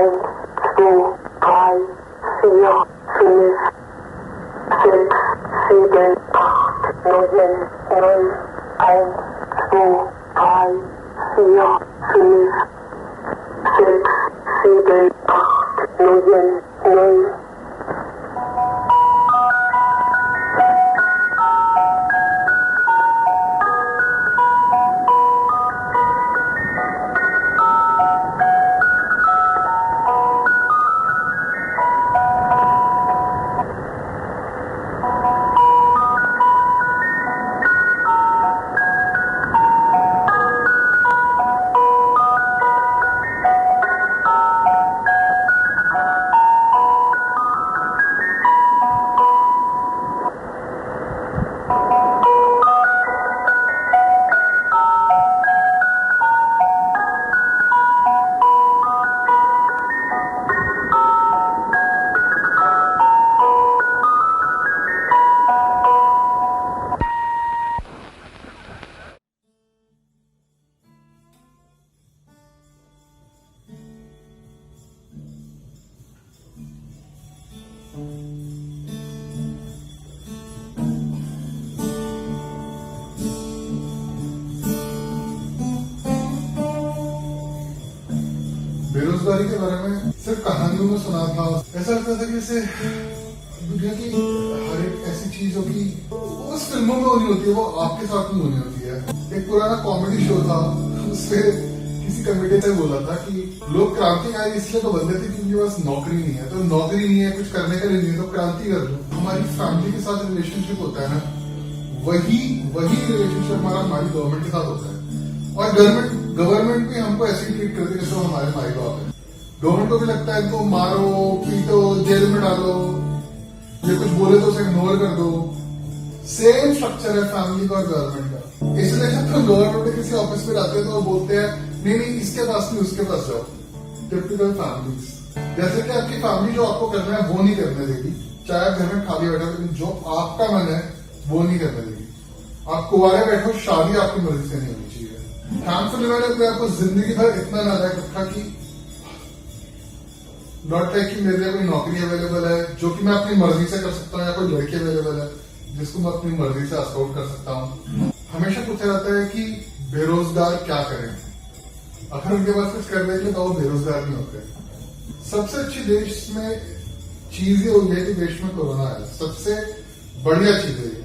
1, 2, 3, 4, 5, 6, 7, 8, 9, 0, 1, 2, 3, 4, 5, 6, 7, 8, 9, 0. बेरोजगारी के बारे में सिर्फ कहानियों में सुना था। ऐसा लगता था कि जैसे दुनिया की हर एक ऐसी चीज होगी वो उस फिल्मों में होनी होती है, वो आपके साथ में होनी होती है। एक पुराना कॉमेडी शो था, उससे किसी कमेटी ने बोला था कि लोग क्रांतिकारी इसलिए तो बनते थे क्योंकि उनके पास नौकरी नहीं है, तो नौकरी नहीं है, कुछ करने के लिए नहीं है, तो क्रांति कर लो। हमारी फैमिली के साथ रिलेशनशिप होता है ना, वही रिलेशनशिप हमारी गवर्नमेंट के साथ होता है। और गवर्नमेंट भी हमको ऐसे ही ट्रीट करती है जैसे हमारे माई बाप है। गवर्नमेंट को भी लगता है इनको मारो, पीटो, जेल में डालो, ये कुछ बोले तो उसे इग्नोर कर दो। सेम स्ट्रक्चर है फैमिली का और गवर्नमेंट का। इसलिए जब तुम गवर्नमेंट के किसी ऑफिस में जाते हो तो वो बोलते हैं नहीं इसके पास नहीं, उसके पास जाओ। टिपिकल फैमिलीज, जैसे कि आपकी फैमिली जो आपको करना है वो नहीं करने देगी, चाहे आप घर में खाली बैठो, लेकिन जो आपका मन है वो नहीं करने देगी। आप कुंवारे बैठो, शादी आपकी मर्जी से नहीं होनी चाहिए। थैंकफुली मैंने अपने आपको जिंदगी भर इतना नालायक रखा कि नॉट लाइक कि मेरे लिए कोई नौकरी अवेलेबल है जो कि मैं अपनी मर्जी से कर सकता हूँ, या कोई लड़की अवेलेबल है जिसको मैं अपनी मर्जी से आउट कर सकता हूँ। हमेशा पूछा जाता है कि बेरोजगार क्या करें, अगर उनके पास कुछ करने के लिए तो वो बेरोजगार नहीं होते। सबसे अच्छी देश में चीज ये हुई है कि देश में कोरोना है, सबसे बढ़िया चीज है ये,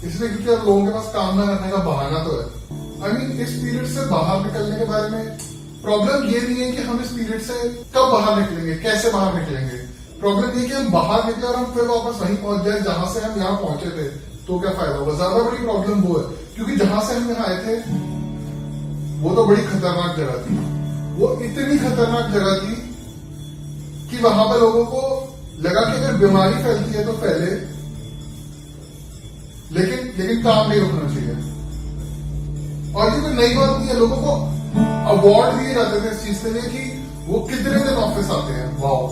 इसलिए क्योंकि अब लोगों के पास काम न करने का बहाना तो है। आई मीन इस पीरियड से बाहर निकलने के बारे में प्रॉब्लम ये नहीं है कि हम इस पीरियड से कब बाहर निकलेंगे, कैसे बाहर निकलेंगे। प्रॉब्लम ये कि हम बाहर निकले और हम फिर वापस वहीं पहुंच जाए जहां से हम यहाँ पहुंचे थे, तो क्या फायदा होगा। ज्यादा बड़ी प्रॉब्लम वो है क्योंकि जहां से हम यहाँ आए थे वो तो बड़ी खतरनाक जगह थी। वो इतनी खतरनाक जगह थी कि वहां पर लोगों को लगा कि अगर बीमारी फैलती है तो फैले, लेकिन काम नहीं रुकना चाहिए। और ये कोई नई बात नहीं है, लोगों को अवार्ड दिए जाते थे इस चीज के लिए कि वो कितने दिन ऑफिस आते हैं, वाओ,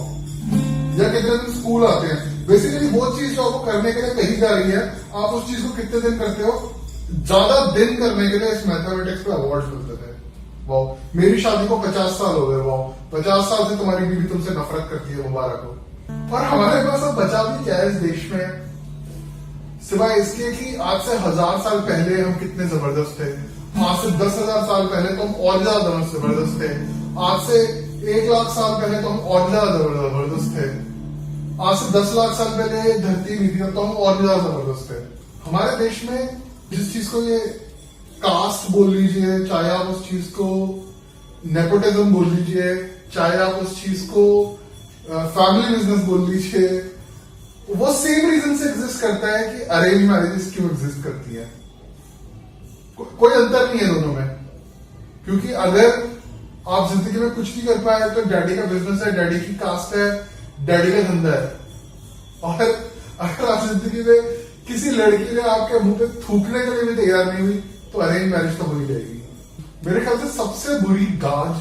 या कितने दिन स्कूल आते हैं। बेसिकली वो चीज जो आपको करने के लिए कही जा रही है, आप उस चीज को कितने दिन करते हो, ज्यादा दिन करने के लिए इस मैथमेटिक्स पे अवार्ड मिलते थे। वाओ, मेरी शादी को 50 साल हो गए, वाओ 50 साल से तुम्हारी बीवी तुमसे नफरत करती है, मुबारक हो। और हमारे पास अब बचा भी क्या है इस देश में, सिवाय इसके कि आज से 1000 साल पहले हम कितने जबरदस्त थे, आज से 10,000 साल पहले तो हम और ज्यादा जबरदस्त थे, आज से 1 लाख साल पहले तो हम और ज्यादा जबरदस्त थे, आज से 10 लाख साल पहले धरती नहीं थी तो हम और ज्यादा जबरदस्त थे। हमारे देश में जिस चीज को ये कास्ट बोल लीजिए, चाहे आप उस चीज को नेपोटिज्म बोल लीजिए, चाहे आप उस चीज को फैमिली बिजनेस बोल लीजिए, वो सेम रीजन से एग्जिस्ट करता है कि अरेंज मैरिजेस क्यों एग्जिस्ट करती है। कोई अंतर नहीं है दोनों में, क्योंकि अगर आप जिंदगी में कुछ नहीं कर पाए तो डैडी का बिजनेस है, डैडी की कास्ट है, डैडी का धंधा है। और अगर आप जिंदगी में किसी लड़की ने आपके मुंह पे थूकने के लिए भी तैयार नहीं हुई तो अरेंज मैरिज तो हो ही जाएगी। मेरे ख्याल से सबसे बुरी गाज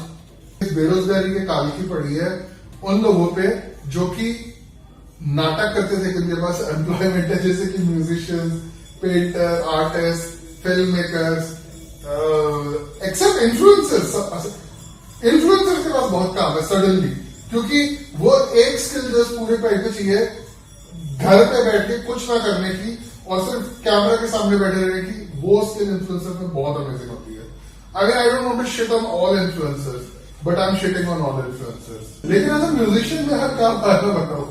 बेरोजगारी के काल की पड़ी है उन लोगों पे जो कि नाटक करते थे कि उनके पास एम्प्लॉयमेंट है, जैसे कि musicians, painter, artist, film makers, except influencers के पास बहुत काम है सडनली। क्योंकि वो एक स्किल जो पूरे पैर पे चाहिए घर पे बैठ के कुछ ना करने की और सिर्फ कैमरा के सामने बैठे रहने की, वो स्किल इन्फ्लुएंसर में बहुत अमेजिंग होती है. I mean, I don't want to shit on all influencers, but I'm shitting on all influencers. लेकिन एज अ म्यूजिशियन में हर काम फायदा बताओ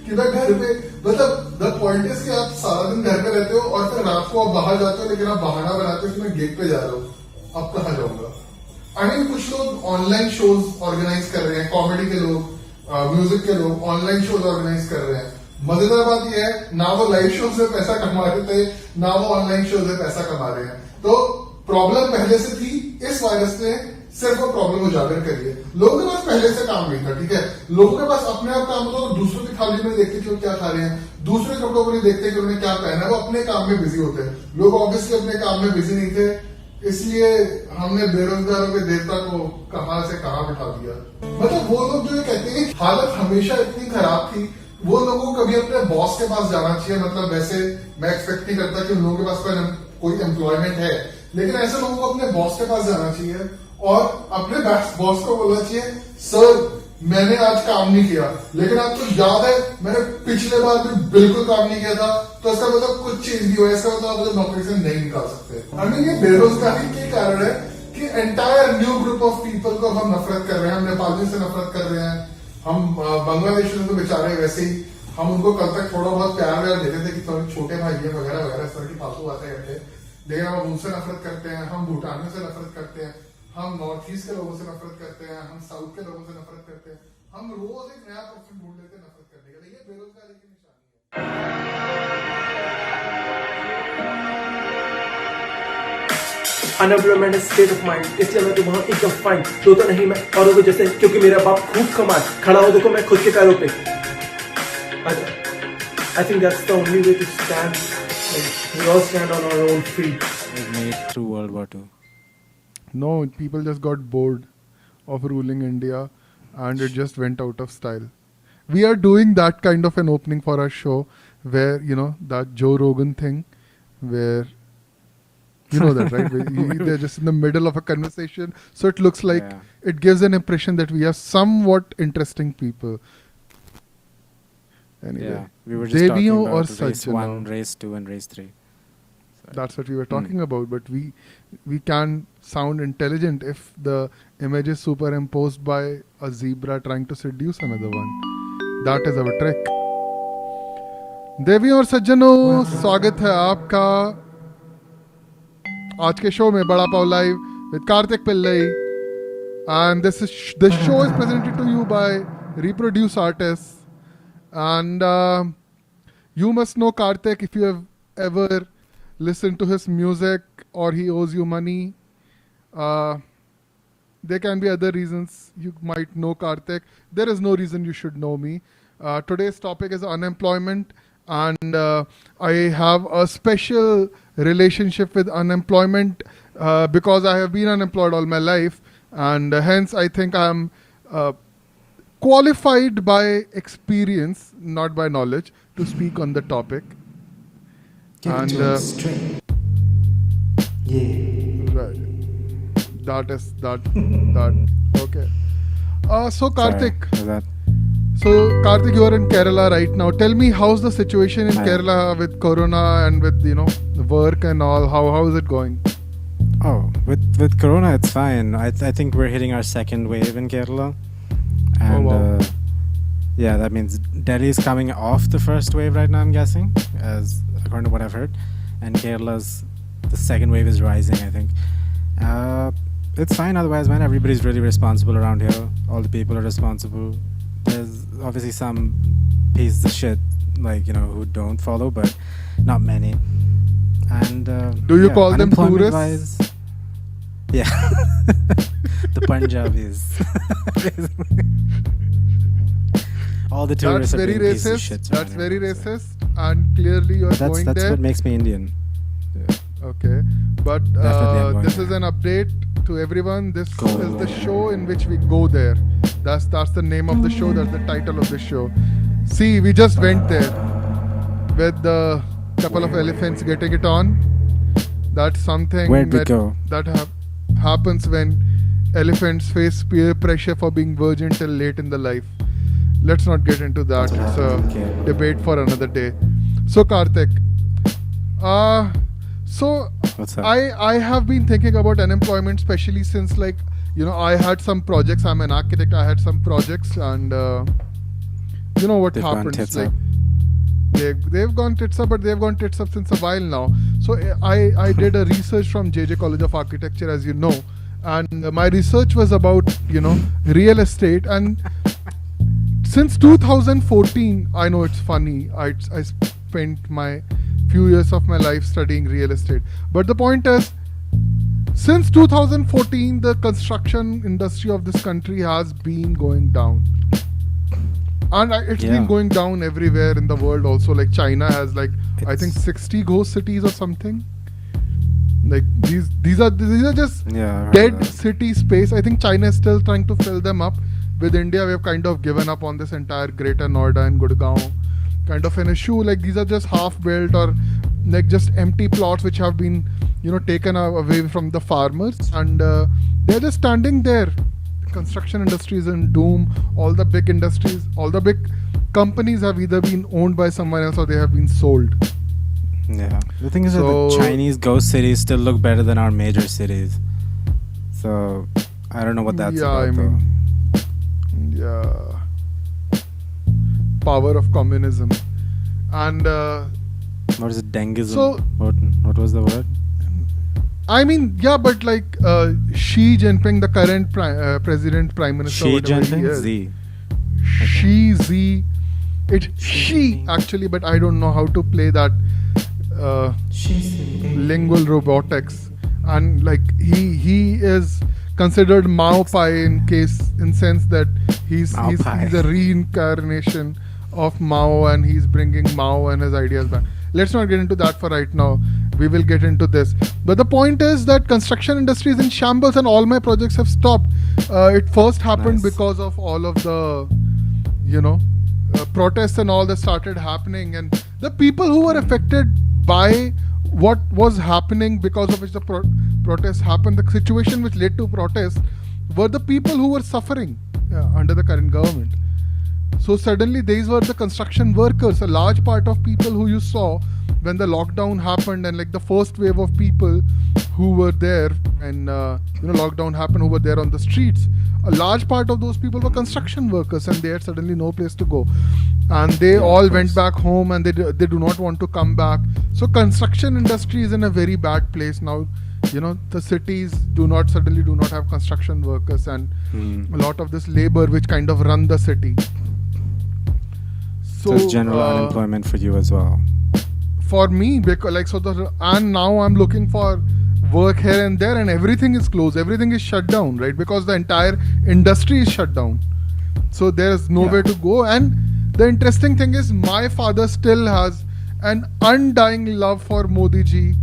कि मैं घर पे, मतलब द पॉइंट इज कि आप सारा दिन घर पे रहते हो और फिर रात को आप बाहर जाते हो, लेकिन आप बहाना बनाते हो कि मैं गिग पे जा रहा हूँ. अब कहाँ जाऊंगा? आई मीन कुछ लोग ऑनलाइन शोज ऑर्गेनाइज कर रहे हैं, कॉमेडी के लोग, म्यूजिक के लोग ऑनलाइन शोज ऑर्गेनाइज कर रहे हैं. मजेदार बात यह है, ना वो लाइव शो से पैसा कमा रहे थे, ना वो ऑनलाइन शो से पैसा कमा रहे हैं. तो प्रॉब्लम पहले से थी, इस वायरस ने सिर्फ वो प्रॉब्लम उजागर करी है. लोगों के पास पहले से काम नहीं था, ठीक है. लोगों के पास अपने आप काम होता, तो दूसरों की थाली में देखते कि वो क्या खा रहे हैं, दूसरे कपड़ों को नहीं देखते कि उन्होंने क्या पहना है, वो अपने काम में बिजी होते हैं. लोग ऑब्वियसली अपने काम में बिजी नहीं थे, इसलिए हमने बेरोजगारों के देवता को कहां से कहां बिठा दिया. मतलब वो लोग जो ये कहते हैं कि हालत हमेशा इतनी खराब थी, वो लोगों को कभी अपने बॉस के पास जाना चाहिए. मतलब वैसे मैं एक्सपेक्ट नहीं करता कि उन लोगों के पास कोई एम्प्लॉयमेंट है, लेकिन ऐसे लोगों को अपने बॉस के पास जाना चाहिए और अपने बॉस को बोलना चाहिए, सर मैंने आज काम नहीं किया, लेकिन आपको याद है मैंने पिछले बार भी बिल्कुल काम नहीं किया था, तो इसका मतलब कुछ चीज नहीं हुआ, इसका मतलब आप मुझे नौकरी से नहीं निकाल सकते. आई मीन ये बेरोजगारी के कारण है कि entire new group of people को हम नफरत कर रहे हैं. हम नेपाली से नफरत कर रहे हैं, हम बांग्लादेश में तो बेचारे वैसे ही, हम उनको कल तक थोड़ा बहुत प्यार व्यार देते थे कि थोड़े छोटे भाई है वगैरह वगैरह, इस तरह की फालतू बातें करते हैं. लेकिन हम उनसे नफरत करते हैं, हम भूटान से नफरत करते हैं, हम नॉर्थ ईस्ट के लोगों से नफरत करते हैं, हम साउथ के लोगों से नफरत करते हैं. हम रोज एक नया पर्सन ढूंढ लेते हैं नफरत करने के लिए. ये बेरोजगारी की निशानी है. अनएम्प्लॉयमेंट स्टेट ऑफ माइंड, इसलिए मैं तुम्हारा एकदम फाइन तो नहीं मैं औरों को जैसे, क्योंकि मेरा बाप खूब कमाए, खड़ा हो देखो मैं खुद के पैरों पे. I think that's the only way to stand. Like, we all stand on our own feet. Made through World War II. No, people just got bored of ruling India and it just went out of style. We are doing that kind of an opening for our show where, you know, that Joe Rogan thing where, you know that, right? They're just in the middle of a conversation. So it looks like it gives an impression that we are somewhat interesting people. Anyway, Yeah, we were just talking Deviyon about or race 1, Sajjano. race 2 and race 3. That's what we were talking about, but we can sound intelligent if the image is superimposed by a zebra trying to seduce another one. That is our trick. देवी और सज्जनों, स्वागत है आपका आज के show में बड़ा पाव live with Karthik Pillai, and this show is presented to you by Reproduce Artists, and you must know Karthik if you have ever listened to his music or he owes you money. There can be other reasons you might know Karthik. There is no reason you should know me. Today's topic is unemployment, and I have a special relationship with unemployment because I have been unemployed all my life, and hence I think I am qualified by experience, not by knowledge, to speak on the topic. And right, that okay. So Karthik, Sorry, Karthik, you are in Kerala right now. Tell me, how's the situation in Hi. Kerala with Corona and with the work and all? How is it going? Oh, with Corona, it's fine. I think we're hitting our second wave in Kerala, and wow. yeah, that means Delhi is coming off the first wave right now. I'm guessing, as according to what I've heard, and the second wave is rising. I think it's fine otherwise, man. Everybody's really responsible around here. All the people are responsible. There's obviously some pieces of shit who don't follow, but not many. And do you call them tourists? Wise, yeah, the Punjabis. All the tourists That's are very being pieces of racist. shit That's around very here, so. racist, and clearly you are going That's there. what makes me Indian. Yeah. Okay, but Definitely I'm going this there. is an update to everyone. This is the show in which we go there. That's the name of the show. That's the title of the show. See, we just went there with the couple of elephants getting it on. That's something Where'd we go? that happens when elephants face peer pressure for being virgin till late in the life. let's not get into that. It's a Okay. debate for another day. So Karthik, so What's up? I have been thinking about unemployment, especially since I had some projects. I'm an architect. I had some projects, and you know what They've gone happens. tits Like up. they've gone tits up, but they've gone tits up since a while now. So I did a research from JJ College of Architecture, as you know, and my research was about real estate. And since 2014, I know it's funny. I spent my few years of my life studying real estate, but the point is, since 2014, the construction industry of this country has been going down. And it's Yeah. been going down everywhere in the world also. Like China has I think It's- 60 ghost cities or something. Like these are just Yeah, I heard dead that. city space. I think China is still trying to fill them up. With India, we have kind of given up on this entire Greater Noida and Gurgaon kind of an issue. Like these are just half built or like just empty plots which have been taken away from the farmers, and they're just standing there. Construction industry is in doom. All the big industries, all the big companies have either been owned by someone else or they have been sold. Yeah. The thing is that So- the Chinese ghost cities still look better than our major cities. So I don't know what that's Yeah, about I mean, yeah, power of communism. And though. What is it? Dengism? So- what was the word? I mean, yeah, but Xi Jinping, the current president, prime minister, Xi whatever he Jinping? is. Z. Xi Z. It's Xi actually, but I don't know how to play that lingual robotics. And he is considered Mao Pai in sense that he's Mao Pai. a reincarnation of Mao, and he's bringing Mao and his ideas back. Let's not get into that for right now. We will get into this. But the point is that construction industry is in shambles and all my projects have stopped. It first happened Nice. because of all of the, protests and all that started happening. And the people who were affected by what was happening because of which the protests happened, the situation which led to protests, were the people who were suffering under the current government. So suddenly these were the construction workers, a large part of people who you saw when the lockdown happened, and the first wave of people who were there when lockdown happened, who were there on the streets. A large part of those people were construction workers, and they had suddenly no place to go, and they all went back home, and they do not want to come back. So construction industry is in a very bad place now. The cities do not have construction workers, and a lot of this labor which kind of run the city. So it's general unemployment for you as well. For me, because and now I'm looking for work here and there, and everything is closed, everything is shut down, right? Because the entire industry is shut down, so there's nowhere to go. And the interesting thing is, my father still has an undying love for Modi ji,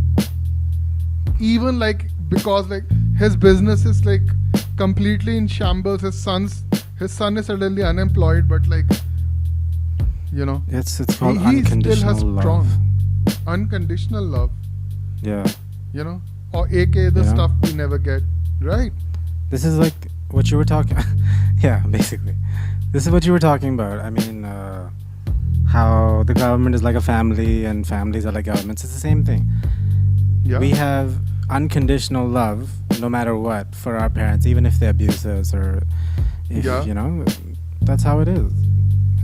even because his business is completely in shambles. His son is suddenly unemployed, but It's called he still has unconditional strong love. unconditional love, Yeah. or aka the Yeah. stuff we never get, right? This is like what you were talking. Yeah, basically, this is what you were talking about. I mean, how the government is like a family and families are like governments. It's the same thing. Yeah. We have unconditional love, no matter what, for our parents, even if they abuse us or if Yeah. That's how it is.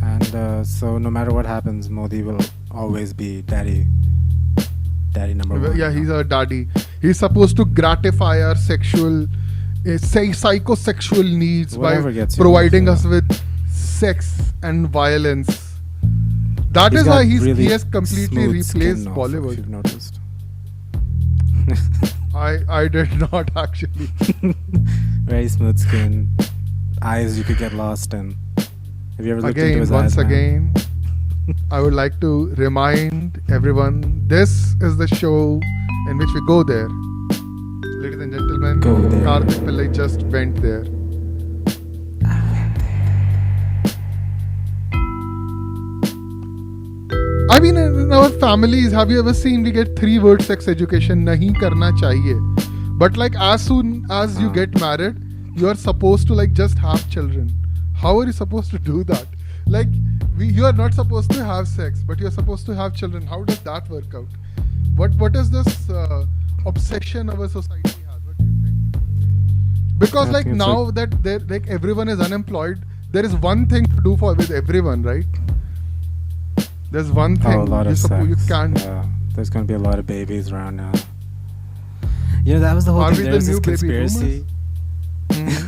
And so, no matter what happens, Modi will always be daddy number one. Yeah, he's a daddy. He's supposed to gratify our sexual, psychosexual needs Whatever by gets you providing off, us with sex and violence. That He's is why got he really has completely smooth skin replaced also, if Bollywood. you've noticed. I did not actually. Very smooth skin, eyes you could get lost in. Have you ever looked into Again, his once eyes, man? again, I would like to remind everyone, this is the show in which we go there. Ladies and gentlemen, Go there. Karthik Pillai just went there. I mean, in our families, have you ever seen we get 3 word sex education? Nahi karna chahiye. But as soon as you get married, you are supposed to just have children. How are you supposed to do that? Like you are not supposed to have sex, but you're supposed to have children. How does that work out? What is this obsession our society has? What do you think? Because I like think it's now that like everyone is unemployed, there is one thing to do with everyone, right? There's one thing Oh, a lot of you sex. can't. Yeah, there's gonna be a lot of babies around now. You know, that was the whole Are thing. we There the was this new baby conspiracy. boomers?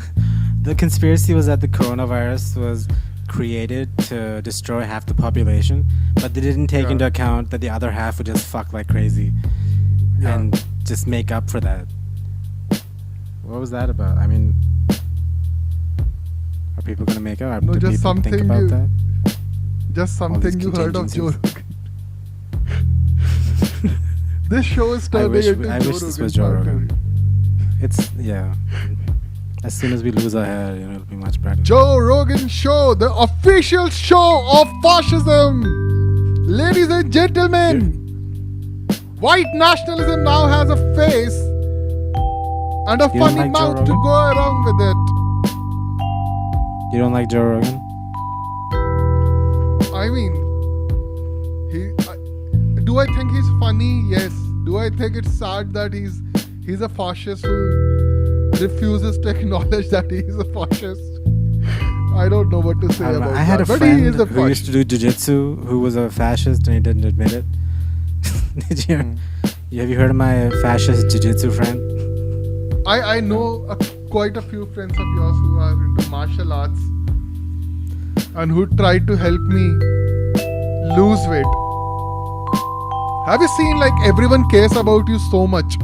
The conspiracy was that the coronavirus was created to destroy half the population, but they didn't take Yeah. into account that the other half would just fuck like crazy Yeah. and just make up for that. What was that about? I mean, are people gonna make up? No, Do just people think something about you- that? Just All these something you heard of Joe contingencies. Rogan. This show is turning wish- into I Joe wish this Rogan was Joe Parker. Rogan. It's yeah. As soon as we lose our hair, you know, it'll be much better. Joe Rogan Show, the official show of fascism. Ladies and gentlemen, white nationalism now has a face and a You don't funny like Joe mouth to Rogan? go along with it. You don't like Joe Rogan? I mean, do I think he's funny? Yes. Do I think it's sad that he's a fascist who refuses to acknowledge that he is a fascist? I don't know what to say I don't know. about I had that. a But he friend is a who used fascist. to do jiu-jitsu who was a fascist and he didn't admit it. Did you? Have you heard of my fascist jiu-jitsu friend? I know quite a few friends of yours who are into martial arts and who tried to help me lose weight. Have you seen like everyone cares about you so much?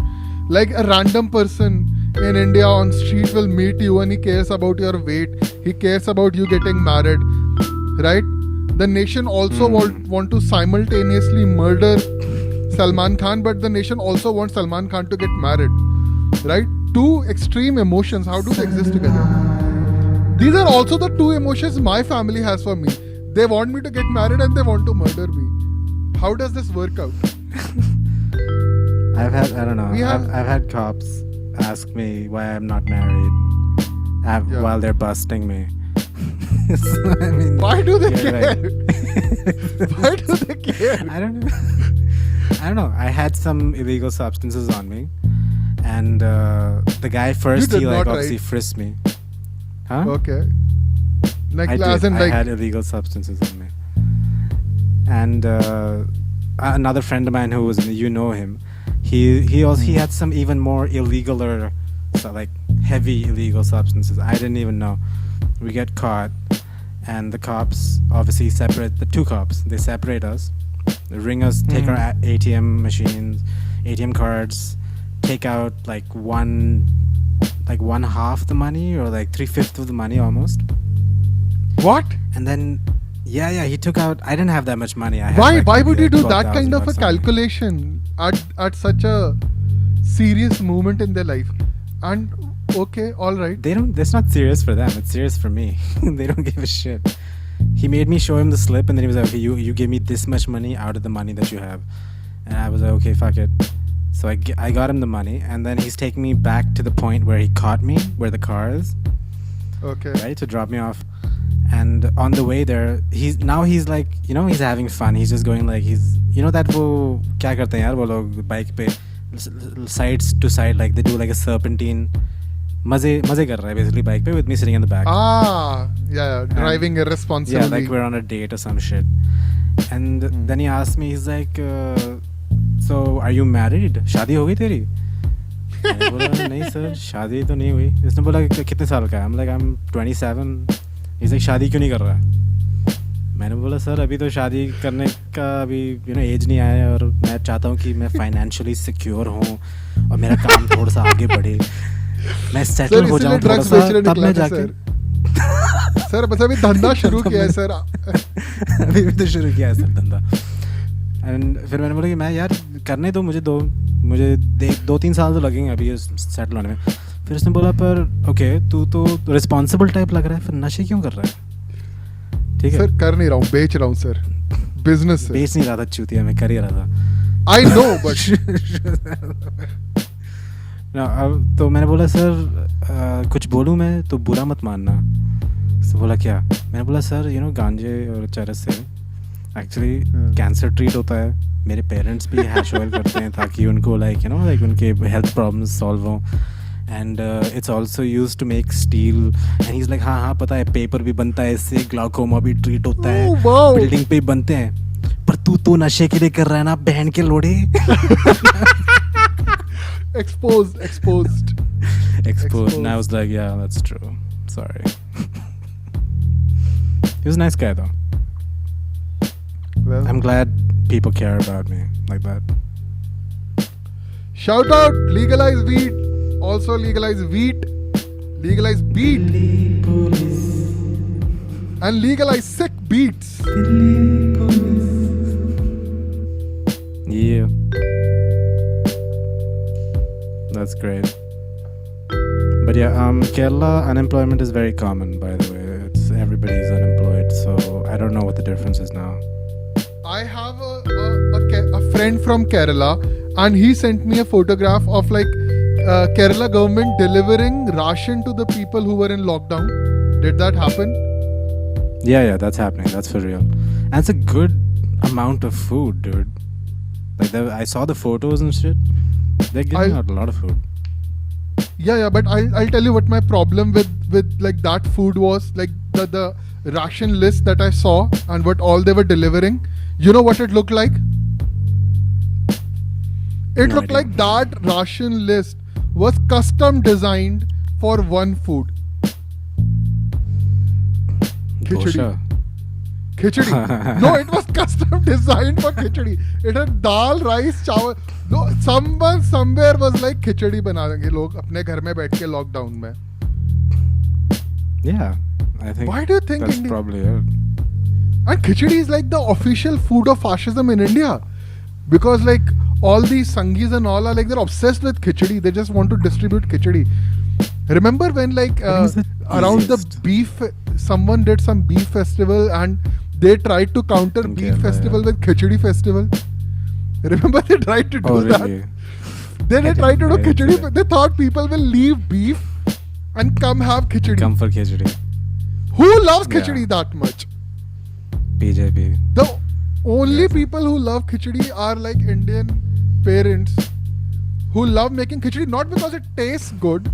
Like a random person in India on street will meet you and he cares about your weight. He cares about you getting married, right? The nation also want to simultaneously murder Salman Khan, but the nation also wants Salman Khan to get married, right? Two extreme emotions. How do they exist together? These are also the two emotions my family has for me. They want me to get married and they want to murder me. How does this work out? I don't know. We have- I've had cops ask me why I'm not married Yeah. while they're busting me. So, I mean, Why do they you're care? right. Why do they care? I don't know. I don't know. I had some illegal substances on me, and the guy first did he like not, obviously right? frisked me. Huh? Okay. Like I as did. in I like had illegal substances on me, and another friend of mine who was you know him. He also he had some even more illegaler, so like heavy illegal substances. I didn't even know. We get caught, and the cops obviously separate the two cops. They separate us, they ring us, take our ATM machines, ATM cards, take out like one half the money or like 3/5 of the money almost. what? And then yeah, he took out. I didn't have that much money. I had, Why? like, Why maybe, would you like, do that 12,000 kind of a bucks on me. calculation at such a serious moment in their life? And okay, all right. They don't. That's not serious for them. It's serious for me. They don't give a shit. He made me show him the slip, and then he was like, "Okay, you give me this much money out of the money that you have," and I was like, "Okay, fuck it." So I got him the money, and then he's taking me back to the point where he caught me, where the car is, Okay. right, to drop me off. And on the way there, he's like, you know, he's having fun. He's just going like that वो क्या करते हैं यार वो लोग bike पे sides to side, like they do like a serpentine. मजे कर रहा है basically bike पे with me sitting in the back. Yeah, driving irresponsibly. Yeah, like we're on a date or some shit. And then he asked me, he's like, so are you married? शादी हो गई तेरी? मैंने बोला नहीं sir शादी तो नहीं हुई. इसने बोला कितने साल का है? I'm like I'm 27. He's like शादी क्यों नहीं कर रहा है? मैंने बोला सर अभी तो शादी करने का अभी एज नहीं आया है और मैं चाहता हूँ कि मैं फाइनेंशियली सिक्योर हूँ और मेरा काम थोड़ा सा आगे बढ़े, मैं सेटल हो जाऊँ थोड़ा सा, तब मैं जाके सर बस अभी धंधा शुरू किया है सर. अभी भी तो शुरू किया है सर धंधा. एंड फिर मैंने बोला कि मैं यार करने दो मुझे 2-3 साल तो लगेंगे अभी सेटल होने में. फिर उसने बोला पर ओके तू तो रिस्पॉन्सिबल टाइप लग रहा है, फिर नशे क्यों कर रहा है? ठीक है सर कर नहीं रहा हूँ, बेच रहा हूँ सर. बिजनेस है. बेच नहीं रहा था चूतिया, मैं कर ही रहा था. आई नो बट तो मैंने बोला सर कुछ बोलूँ मैं तो बुरा मत मानना. तो बोला क्या? मैंने बोला सर गांजे और चरस से एक्चुअली हाँ। कैंसर ट्रीट होता है. मेरे पेरेंट्स भी हैश ऑयल करते हैं ताकि उनको लाइक उनके हेल्थ प्रॉब्लम्स सॉल्व हों. And it's also use to make steel. And he is like हाँ पता है, पेपर भी बनता है इससे, ग्लाउकोमा भी ट्रीट होता है, Oh, wow. बिल्डिंग पे भी बनते हैं. पर तू तो नशे के लिए कर रहा है ना बहन के लोड़े. Exposed. Exposed. And I Exposed. was like, yeah, that's true. Sorry. He was a nice guy though. Well, I'm glad people care about me like that. shout out, legalize weed. Also legalize wheat. Legalize beat. And legalize sick beats. Yeah. That's great. But yeah, Kerala unemployment is very common, by the way. It's everybody's unemployed, so I don't know what the difference is now. I have a friend from Kerala, and he sent me a photograph of Kerala government delivering ration to the people who were in lockdown. Did that happen? Yeah, that's happening. That's for real. And it's a good amount of food, dude. Like I saw the photos and shit. They're giving out a lot of food. Yeah, but I'll tell you what my problem with like that food was. Like the ration list that I saw and what all they were delivering. You know what it looked like? It No looked idea. like that ration list was custom designed for one food. Khichdi. Dosha. Khichdi. No, it was custom designed for khichdi. It had dal, rice, chawal. No, someone somewhere was like khichdi बना देंगे लोग अपने घर में बैठ के lockdown में. Yeah, I think. Why do you think that's India- probably it? And khichdi is like the official food of fascism in India. Because like all these Sanghis and all are like they're obsessed with khichdi. They just want to distribute khichdi. Remember when like What is the around the easiest? beef, someone did some beef festival and they tried to counter In beef Kerala, festival yeah. with khichdi festival. Remember they tried to do Oh, that. really? Then they I tried to do didn't- I didn't khichdi. see that. They thought people will leave beef and come have khichdi. Come for khichdi. Who loves Yeah. khichdi that much? BJP. The only Yes. people who love khichdi are like Indian parents who love making khichdi not because it tastes good,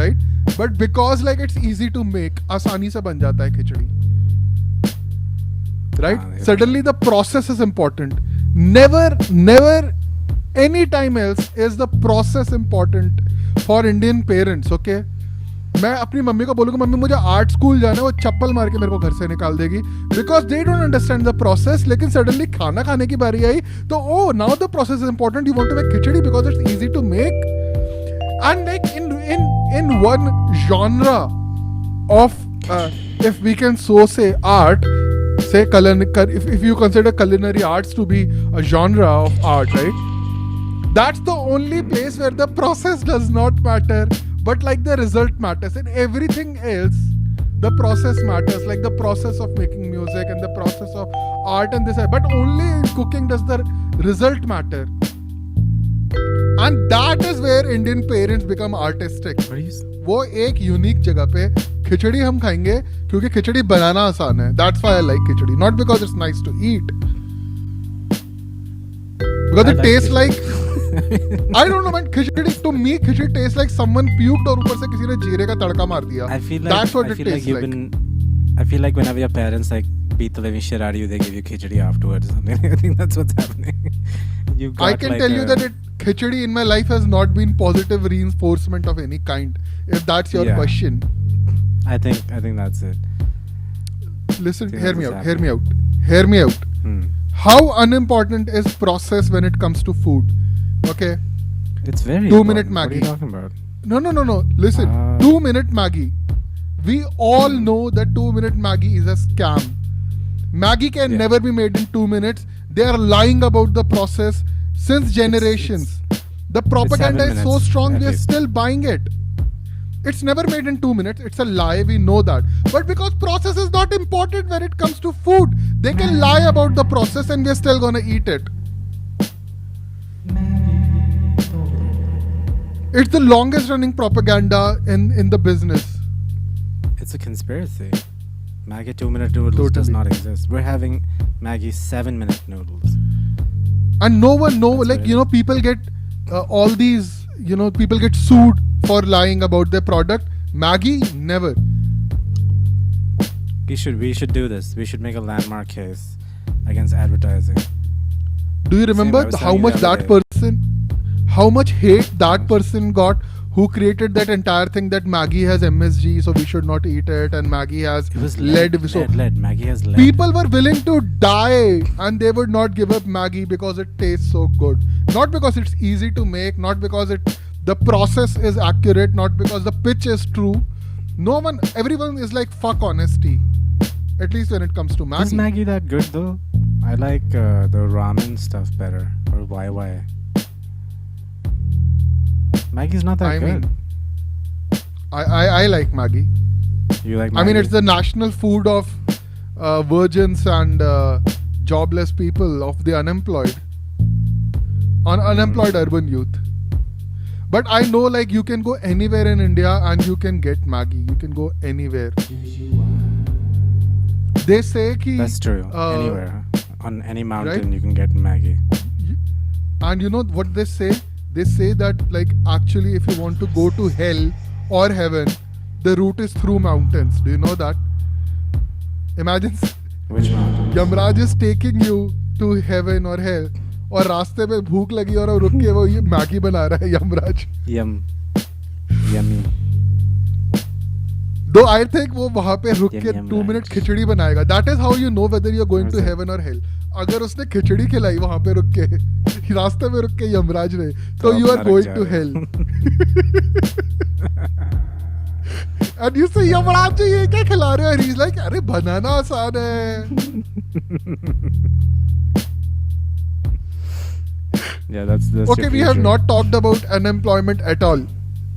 right? But because like it's easy to make. आसानी से बन जाता है खिचड़ी. Right? yeah. Suddenly the process is important. Never any time else is the process important for Indian parents, okay? मैं अपनी mummy को बोलूँगा mummy मुझे आर्ट स्कूल जाना है, वो चप्पल मार के मेरे को घर से निकाल देगी because they don't understand the process. लेकिन सडनली खाना खाने की बारी आई तो oh now the process is important. You want to make khichdi because it's easy to make. And like in one genre of if we can so say art, say if you consider culinary arts to be a genre of art, right? That's the only place where the process does not matter, but like the result matters. In everything else, the process matters, like the process of making music and the process of art and this. But only in cooking does the result matter. And that is where Indian parents become artistic. What do you? वो एक unique जगह पे खिचड़ी हम खाएंगे क्योंकि खिचड़ी बनाना आसान है. That's why I like khichdi, not because it's nice to eat. Because I it like tastes it. like I don't know man, khichdi to me khichdi tastes like someone puked और ऊपर से किसी ने जीरे का तड़का मार दिया. I feel like That's what I it feel like tastes you've like. been. I feel like whenever your parents like beat the living shit out of you, they give you khichdi afterwards or something. I think that's what's happening. You got I can like tell you a- that khichdi in my life has not been positive reinforcement of any kind. If that's your Yeah. question. I think that's it. Listen, think hear that's me what's out. Hear me out. Hear me out. Hmm. How unimportant is process when it comes to food? Okay. It's very 2-minute important. What are Maggi. you talking about? No. Listen, Ah. 2-minute Maggi. We all know that 2-minute Maggi is a scam. Maggi can Yeah. never be made in 2 minutes. They are lying about the process since generations. The propaganda is 7 so minutes strong, at we are least. still buying it. It's never made in 2 minutes. It's a lie. We know that. But because process is not important when it comes to food, they can lie about the process and we're still gonna eat it. It's the longest running propaganda in the business. It's a conspiracy. Maggie 2-minute noodles does Totally. not exist. We're having Maggie 7-minute noodles. And no one know, That's like, right. you know, people get all these, you know, people get sued for lying about their product. Maggie, never. We should do this. We should make a landmark case against advertising. Do you remember I was how telling you much the other that day. person, how much hate that person got who created that entire thing that Maggie has MSG, so we should not eat it, and Maggie has It was lead. So lead. Maggie has lead. people were willing to die and they would not give up Maggie because it tastes so good. Not because it's easy to make, not because the process is accurate, not because the pitch is true. Everyone is like, fuck honesty. At least when it comes to Is Maggie. Maggie that good though? I like the ramen stuff better. Or YY. Maggie's not that I good. mean, I like Maggie. You like I mean, Maggie? it's the national food of virgins and jobless people, of the unemployed. Unemployed urban youth. But I know, like, you can go anywhere in India and you can get Maggie. You can go anywhere. They say ki, That's true. Anywhere. On any mountain you can get Maggie. and you know what they say? They say that, like, actually, if you want to go to hell or heaven, the route is through mountains. Do you know that? Imagine Which mountain? Yamraj is taking you to heaven or hell, और रास्ते में भूख लगी और रुक के वो ये मैगी बना रहा है Yamraj. Yummy. Though I think वो वहाँ पे रुक के Yum, 2 minute Yamraj. खिचड़ी बनाएगा. That is how you know whether you're going to What's that? heaven or hell. अगर उसने खिचड़ी खिलाई वहाँ पे रुक के, रास्ते में रुक के यमराज ने, तो you are नरक going जा to रहे hell. हो। And you say, Yamraj ji ये क्या खिला रहे हो? And he's like, अरे बनाना आसान है. Yeah, that's Okay, your we have future. not talked about unemployment at all,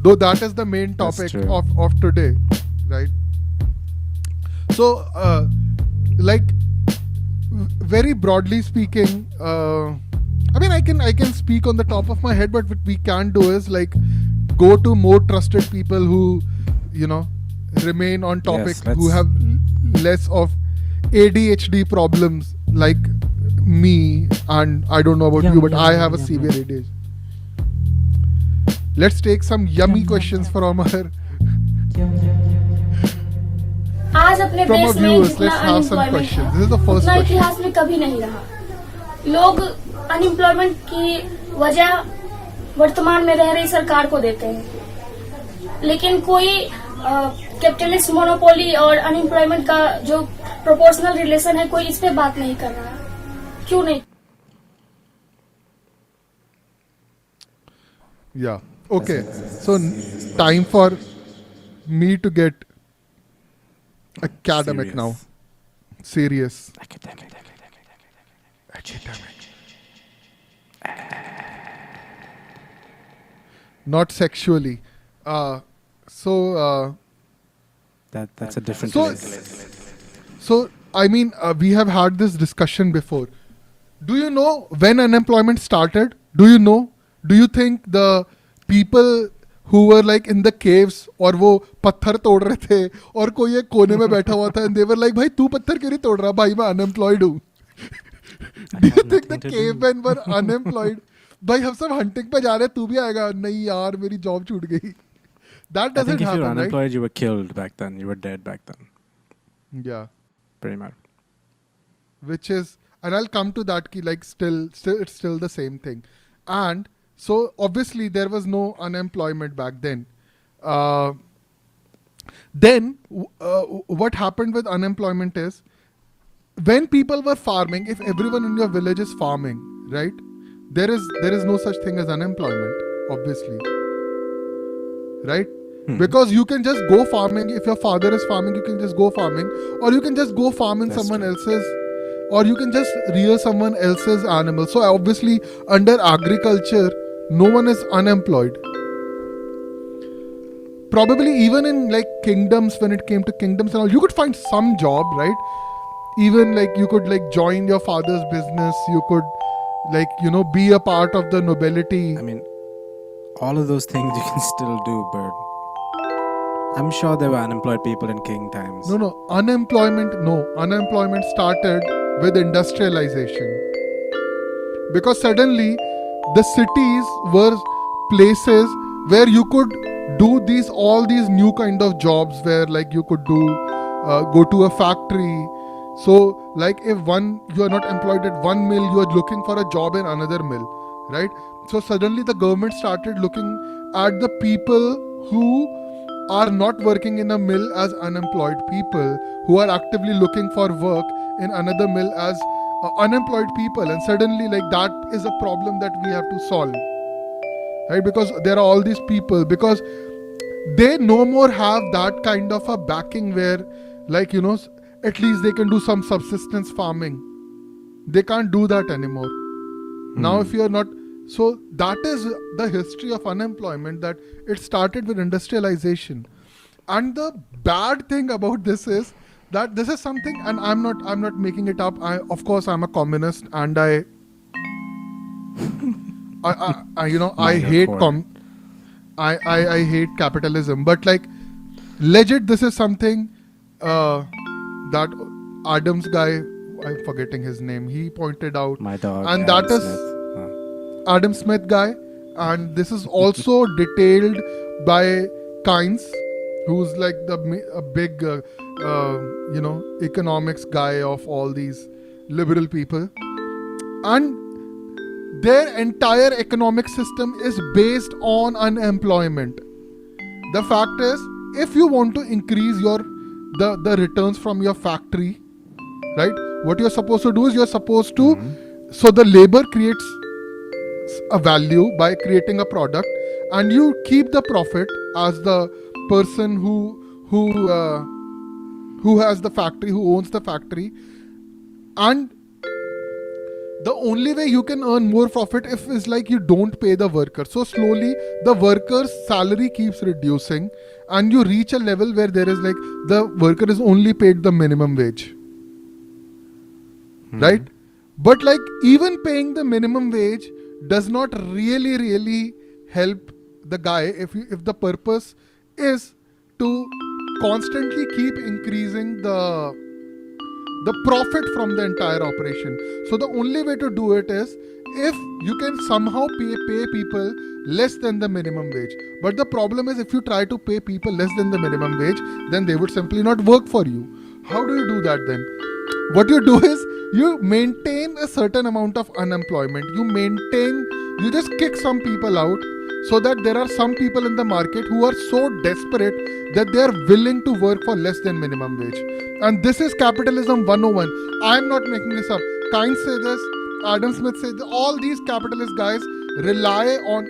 though that is the main That's topic true. of today, right? So, like, very broadly speaking, I mean, I can speak on the top of my head, but what we can do is, like, go to more trusted people who, you know, remain on topic, Yes, who let's- have less of ADHD problems like me, and I don't know about you, but I have a severe ADHD. Let's take some yummy questions from our आज अपने from our देश में viewers. जितना Let's have some unemployment questions. This is the first उतना question. इतिहास में कभी नहीं रहा. लोग अनएम्प्लॉयमेंट की वजह वर्तमान में रह रही सरकार को देते हैं, लेकिन कोई कैपिटलिस्ट मोनोपोली और अनएम्प्लॉयमेंट का जो प्रोपोर्शनल रिलेशन है, कोई इस पे बात नहीं कर रहा. क्यों नहीं? Yeah. Okay. So time for me to get academic Serious. now. Serious. Not sexually. That's a different So, place. so I mean, we have had this discussion before. Do you know when unemployment started? Do you know? Do you think the people who were like in the caves और वो पत्थर तोड़ रहे थे और कोई एक कोने में बैठा हुआ था and they were like, भाई तू पत्थर क्यों नहीं तोड़ रहा? भाई मैं unemployed हूँ. Do you think the nothing to do. cavemen were unemployed? भाई हम सब hunting पे जा रहे हैं, तू भी आएगा? नहीं यार मेरी job छूट गई. That I doesn't think if you happen, were right? unemployed, you were killed back then. You were dead back then. Yeah. Pretty much. Which is, and I'll come to that key, like still it's still the same thing. And so obviously there was no unemployment back then. What happened with unemployment is, when people were farming, if everyone in your village is farming, right, there is no such thing as unemployment, obviously, right? Because you can just go farming. If your father is farming, you can just go farming, or you can just go farm in That's someone true. else's, or you can just rear someone else's animal. So obviously under agriculture, no one is unemployed. Probably even in like kingdoms, when it came to kingdoms and all, you could find some job, right? Even like you could like join your father's business, you could like, you know, be a part of the nobility. I mean, all of those things you can still do, but I'm sure there were unemployed people in king times. No. Unemployment started with industrialization. Because suddenly the cities were places where you could do all these new kind of jobs, where like you could go to a factory. So like if you are not employed at one mill, you are looking for a job in another mill, right? So suddenly the government started looking at the people who are not working in a mill as unemployed people, who are actively looking for work in another mill as unemployed people. And suddenly like that is a problem that we have to solve, right? Because there are all these people, because they no more have that kind of a backing where like, you know, at least they can do some subsistence farming. They can't do that anymore. Now if you are not, so that is the history of unemployment, that it started with industrialization. And the bad thing about this is that this is something, and I'm not making it up. Of course I'm a communist, and I hate I hate capitalism, but like legit this is something that Adams guy, I'm forgetting his name, he pointed out. My dog. And Adam that is Smith. Adam Smith guy, and this is also detailed by Keynes, who's like a big economics guy of all these liberal people. And their entire economic system is based on unemployment. The fact is, if you want to increase the returns from your factory, right, what you're supposed to do is you're supposed to, so the labor creates a value by creating a product, and you keep the profit as the person who has the factory, who owns the factory. And the only way you can earn more profit is like you don't pay the worker. So slowly the worker's salary keeps reducing, and you reach a level where there is like the worker is only paid the minimum wage, right? But like even paying the minimum wage does not really help the guy if the purpose is to constantly keep increasing the profit from the entire operation. So the only way to do it is if you can somehow pay people less than the minimum wage. But the problem is, if you try to pay people less than the minimum wage, then they would simply not work for you. How do you do that then? What you do is you maintain a certain amount of unemployment. You just kick some people out, so that there are some people in the market who are so desperate that they are willing to work for less than minimum wage. And this is capitalism 101. I am not making this up. Keynes says this, Adam Smith says this, all these capitalist guys rely on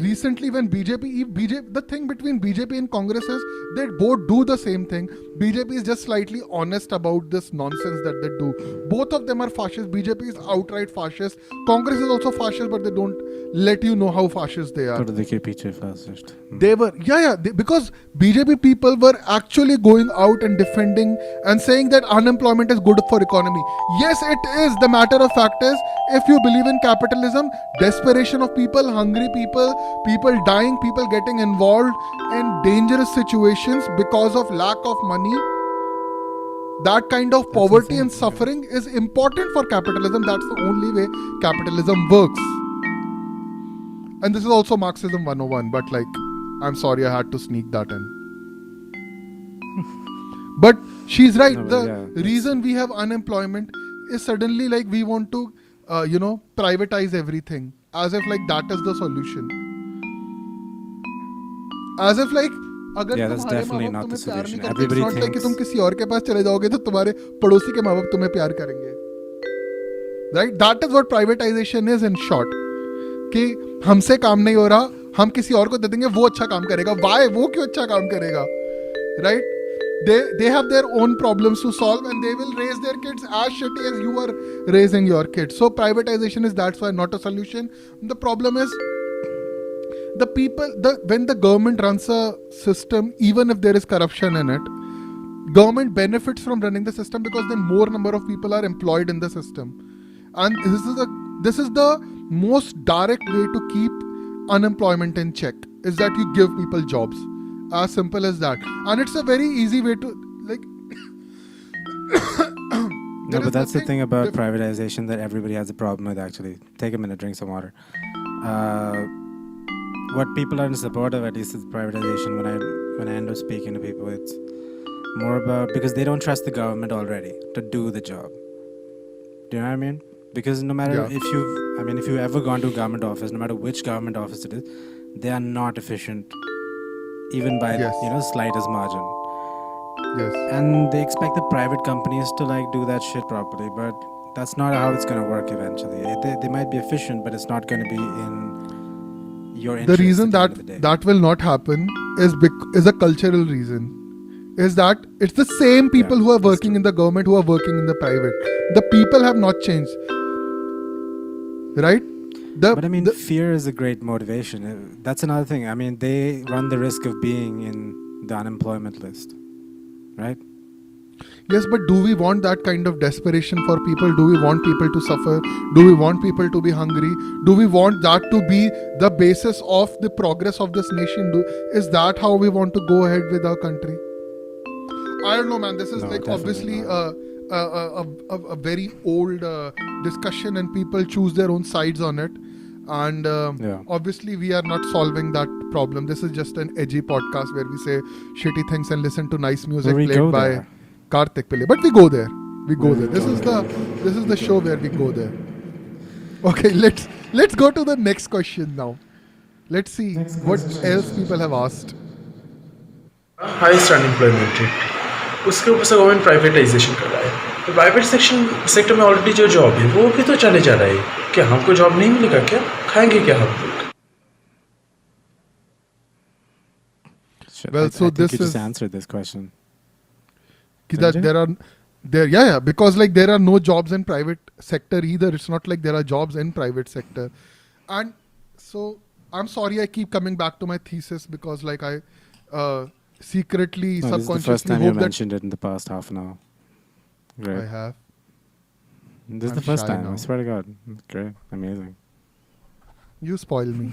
recently when BJP, the thing between BJP and Congress is they both do the same thing. BJP is just slightly honest about this nonsense that they do. Both of them are fascist. BJP is outright fascist. Congress is also fascist, but they don't let you know how fascist they are. Fascist. They were, because BJP people were actually going out and defending and saying that unemployment is good for economy. Yes, it is. The matter of fact is, if you believe in capitalism, desperation of people, hungry people dying, people getting involved in dangerous situations because of lack of money, that kind of poverty and suffering is important for capitalism. That's the only way capitalism works. And this is also Marxism 101, but like, I'm sorry I had to sneak that in. But she's right. Reason we have unemployment is suddenly like we want to, privatize everything. As if like that is the solution. As if like, अगर that's definitely not the solution. Everybody thinks, like कि तुम किसी और के पास चले जाओगे तो तुम्हारे पड़ोसी के माँ-बाप तुम्हें प्यार करेंगे. Right? That is what privatization is in short. कि हमसे काम नहीं हो रहा, हम किसी और को दे देंगे, वो अच्छा काम करेगा. Why? वो क्यों अच्छा काम करेगा? Right? They have their own problems to solve, and they will raise their kids as shitty as you are raising your kids. So privatization is that's why not a solution. The problem is when the government runs a system, even if there is corruption in it, government benefits from running the system because then more number of people are employed in the system. And this is the most direct way to keep unemployment in check, is that you give people jobs. As simple as that. And it's a very easy way to like. No, but that's the thing about privatization that everybody has a problem with, actually. Take a minute, drink some water. What people are in support of, at least, is privatization. When I end up speaking to people, it's more about because they don't trust the government already to do the job. Do you know what I mean? Because no matter if you've ever gone to a government office, no matter which government office it is, they are not efficient, even by slightest margin. Yes. And they expect the private companies to like do that shit properly, but that's not how it's going to work eventually. They might be efficient, but it's not going to be in your interest. The reason at the end of the day. that will not happen is a cultural reason. Is that it's the same people who are working in the government who are working in the private. The people have not changed, right? But I mean, fear is a great motivation. That's another thing. I mean, they run the risk of being in the unemployment list, right? Yes, but do we want that kind of desperation for people? Do we want people to suffer? Do we want people to be hungry? Do we want that to be the basis of the progress of this nation? Is that how we want to go ahead with our country? I don't know, man. This is obviously a very old discussion, and people choose their own sides on it. And obviously, we are not solving that problem. This is just an edgy podcast where we say shitty things and listen to nice music played by Karthik Pillai. But we go there. This is the show where we go there. Okay, let's go to the next question now. Let's see what else people have asked. Highest unemployment rate, उसके ऊपर से government privatisation कर रहा है. तो private sector में already जो job है वो भी तो चले जा रहा है. क्या हमको जॉब नहीं मिलेगा? क्या खाएंगे क्या हम लोग? Well, so this is just answered this question. That because like there are no jobs in private sector either. It's not like there are jobs in private sector. And so I'm sorry I keep coming back to my thesis because like I secretly, subconsciously this is the first time you mentioned it in the past half an hour. Great. I have. This is the first time. I swear to God. Great. Amazing. You spoil me.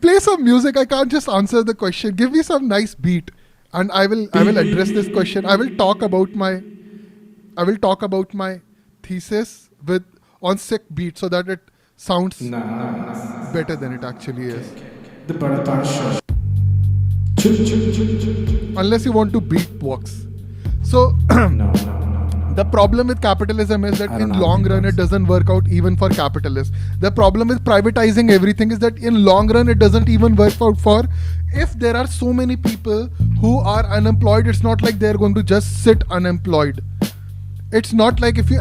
Play some music. I can't just answer the question. Give me some nice beat, and I will address this question. I will talk about my thesis on sick beat so that it sounds better than it actually is. Unless you want to beatbox. So the problem with capitalism is that in long run it doesn't work out even for capitalists. The problem with privatizing everything is that in long run it doesn't even work out for, if there are so many people who are unemployed, it's not like they're going to just sit unemployed. It's not like if you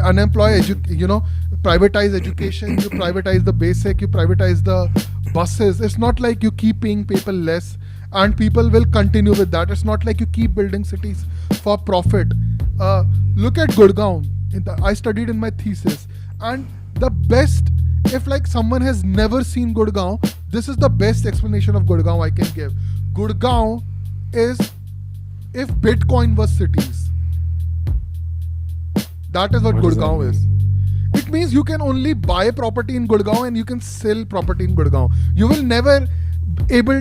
privatize education, you privatize the basic, you privatize the buses. It's not like you keep paying people less and people will continue with that. It's not like you keep building cities for profit. Look at Gurgaon. I studied in my thesis, and the best, if like someone has never seen Gurgaon, this is the best explanation of Gurgaon I can give. Gurgaon is if Bitcoin was cities. That is what Gurgaon is. It means you can only buy property in Gurgaon and you can sell property in Gurgaon. You will never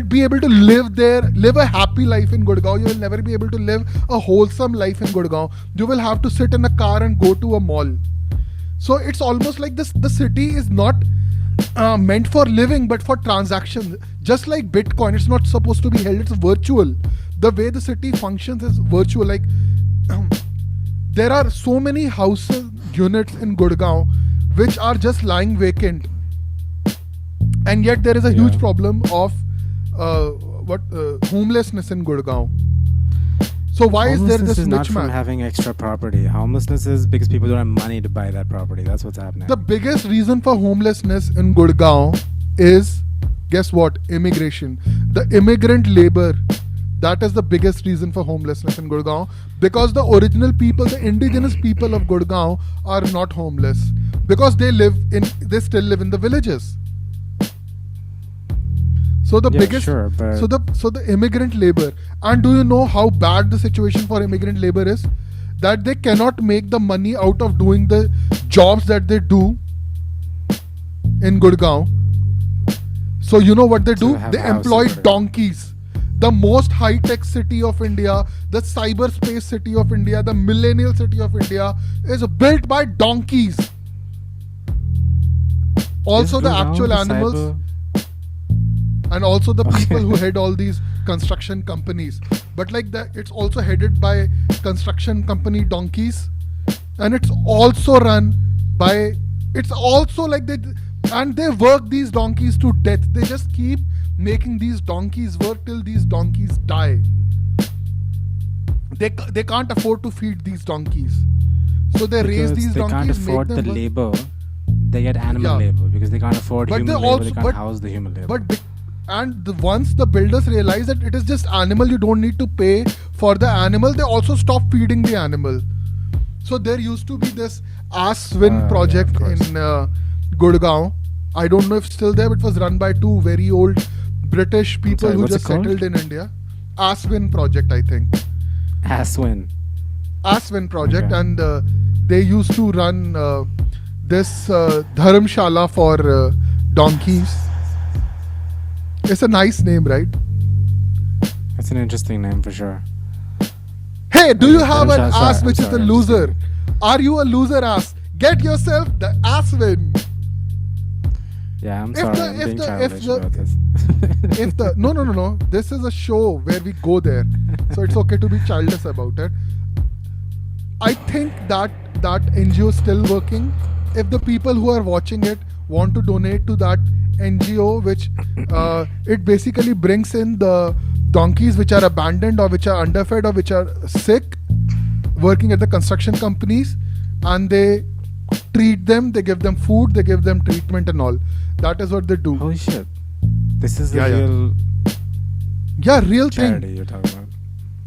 be able to live there, live a happy life in Gurgaon. You will never be able to live a wholesome life in Gurgaon. You will have to sit in a car and go to a mall. So it's almost like this. The city is not meant for living but for transactions. Just like Bitcoin, it's not supposed to be held, it's virtual. The way the city functions is virtual. Like there are so many houses, units in Gurgaon which are just lying vacant, and yet there is a huge problem of homelessness in Gurgaon. So why is there this mismatch? Homelessness is not from mismatch? having extra property. Homelessness is because people don't have money to buy that property. That's what's happening. The biggest reason for homelessness in Gurgaon is, guess what? Immigration. The immigrant labor. That is the biggest reason for homelessness in Gurgaon, because the original people, the indigenous people of Gurgaon are not homeless because they still live in the villages. So the biggest, so the immigrant labor. And do you know how bad the situation for immigrant labor is? That they cannot make the money out of doing the jobs that they do in Gurgaon. So you know what they So do? they have They a house in employ Gurgaon. donkeys. The most high-tech city of India, the cyberspace city of India, the millennial city of India is built by donkeys. Also Is the Gurgaon actual the animals cyber- and also the Okay. people who head all these construction companies. But like that, it's also headed by construction company donkeys, and it's also run by. It's also like they work these donkeys to death. They just keep making these donkeys work till these donkeys die. They can't afford to feed these donkeys, so they raise because these they donkeys. can't afford make the them work. labor. They get animal Yeah. labor because they can't afford But human they labor. also- They can't but- house the human labor. Once the builders realize that it is just animal, you don't need to pay for the animal, they also stop feeding the animal. So there used to be this Aswin Yeah, project of course. in Gurgaon. I don't know if it's still there, but it was run by two very old British people sorry, who what's just it called? settled in India. Aswin project, I think. Aswin. Aswin project, Okay. and they used to run this dharamshala for donkeys. It's a nice name, right? That's an interesting name for sure. Hey, do you have an Sorry, ass I'm which is sorry, a I'm just loser? kidding. Are you a loser ass? Get yourself the Aswin. Yeah, I'm If sorry. the- I'm if being the- if childish the- about this. If the no. This is a show where we go there, so it's okay to be childish about it. I think that NGO is still working. If the people who are watching it want to donate to that NGO, which it basically brings in the donkeys which are abandoned or which are underfed or which are sick, working at the construction companies, and they treat them, they give them food, they give them treatment and all. That is what they do. Holy shit. This is Yeah, a yeah. real Yeah, real charity thing. you're talking about.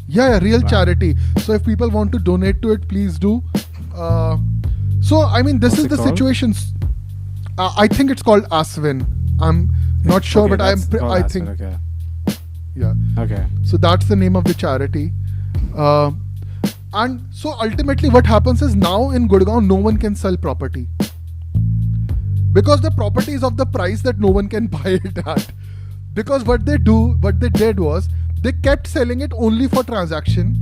Yeah, real Wow. charity. So if people want to donate to it, please do. So I mean, this What's is it the called? situations. I think it's called Aswin. I'm not sure, Okay, but that's called I Aswin, think Okay. yeah. Okay. So that's the name of the charity. And so ultimately, what happens is now in Gurgaon, no one can sell property because the property is of the price that no one can buy it at. Because what they did was they kept selling it only for transaction,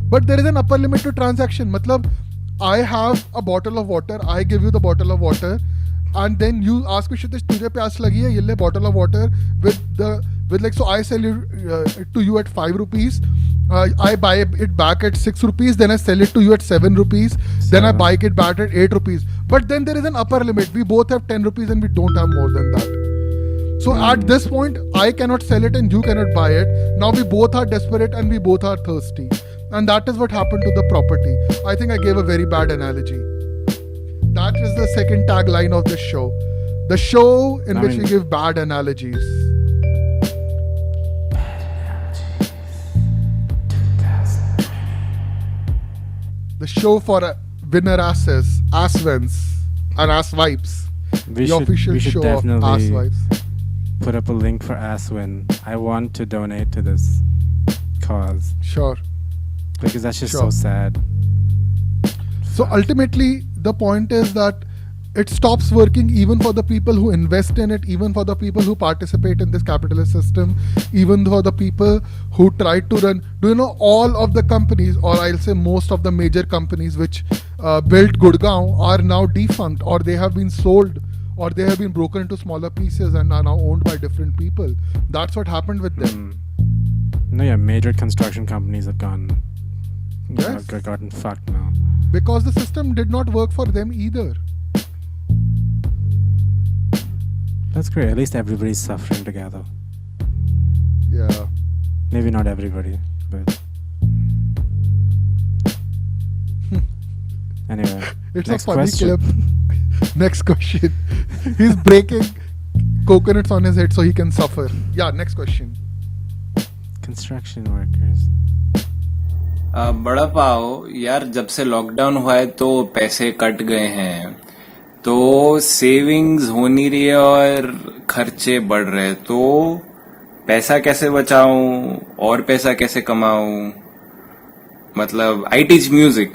but there is an upper limit to transaction. Matlab, I have a bottle of water, I give you the bottle of water, and then you ask me, Shitish, tujhe pyas lagi hai, ye le bottle of water with like, so I sell it to you at 5 rupees. I buy it back at 6 rupees, then I sell it to you at 7 rupees, then I buy it back at 8 rupees. But then there is an upper limit. We both have 10 rupees and we don't have more than that. So at this point, I cannot sell it and you cannot buy it. Now we both are desperate and we both are thirsty. And that is what happened to the property. I think I gave a very bad analogy. That is the second tagline of this show. The show in which we give bad analogies. The show for winner asses, asswins, and asswipes. We The official should show of definitely asswipes. put up a link for Aswin. I want to donate to this cause Sure. because that's just Sure. so sad. So ultimately, the point is that it stops working even for the people who invest in it, even for the people who participate in this capitalist system, even for the people who try to run. Do you know all of the companies, or I'll say most of the major companies which built Gurgaon are now defunct, or they have been sold, or they have been broken into smaller pieces and are now owned by different people. That's what happened with them. No, yeah, major construction companies have Yes. gotten fucked now. Because the system did not work for them either. That's great. At least everybody's suffering together. Yeah. Maybe not everybody, but anyway. It's next a funny question. clip. Next question. He's breaking coconuts on his head so he can suffer. Yeah, next question. Construction workers. बड़ा पाओ यार, जब से lockdown हुआ है तो पैसे cut गए हैं, तो सेविंग्स हो नहीं रही है और खर्चे बढ़ रहे हैं, तो पैसा कैसे बचाऊं और पैसा कैसे कमाऊं? मतलब I teach music,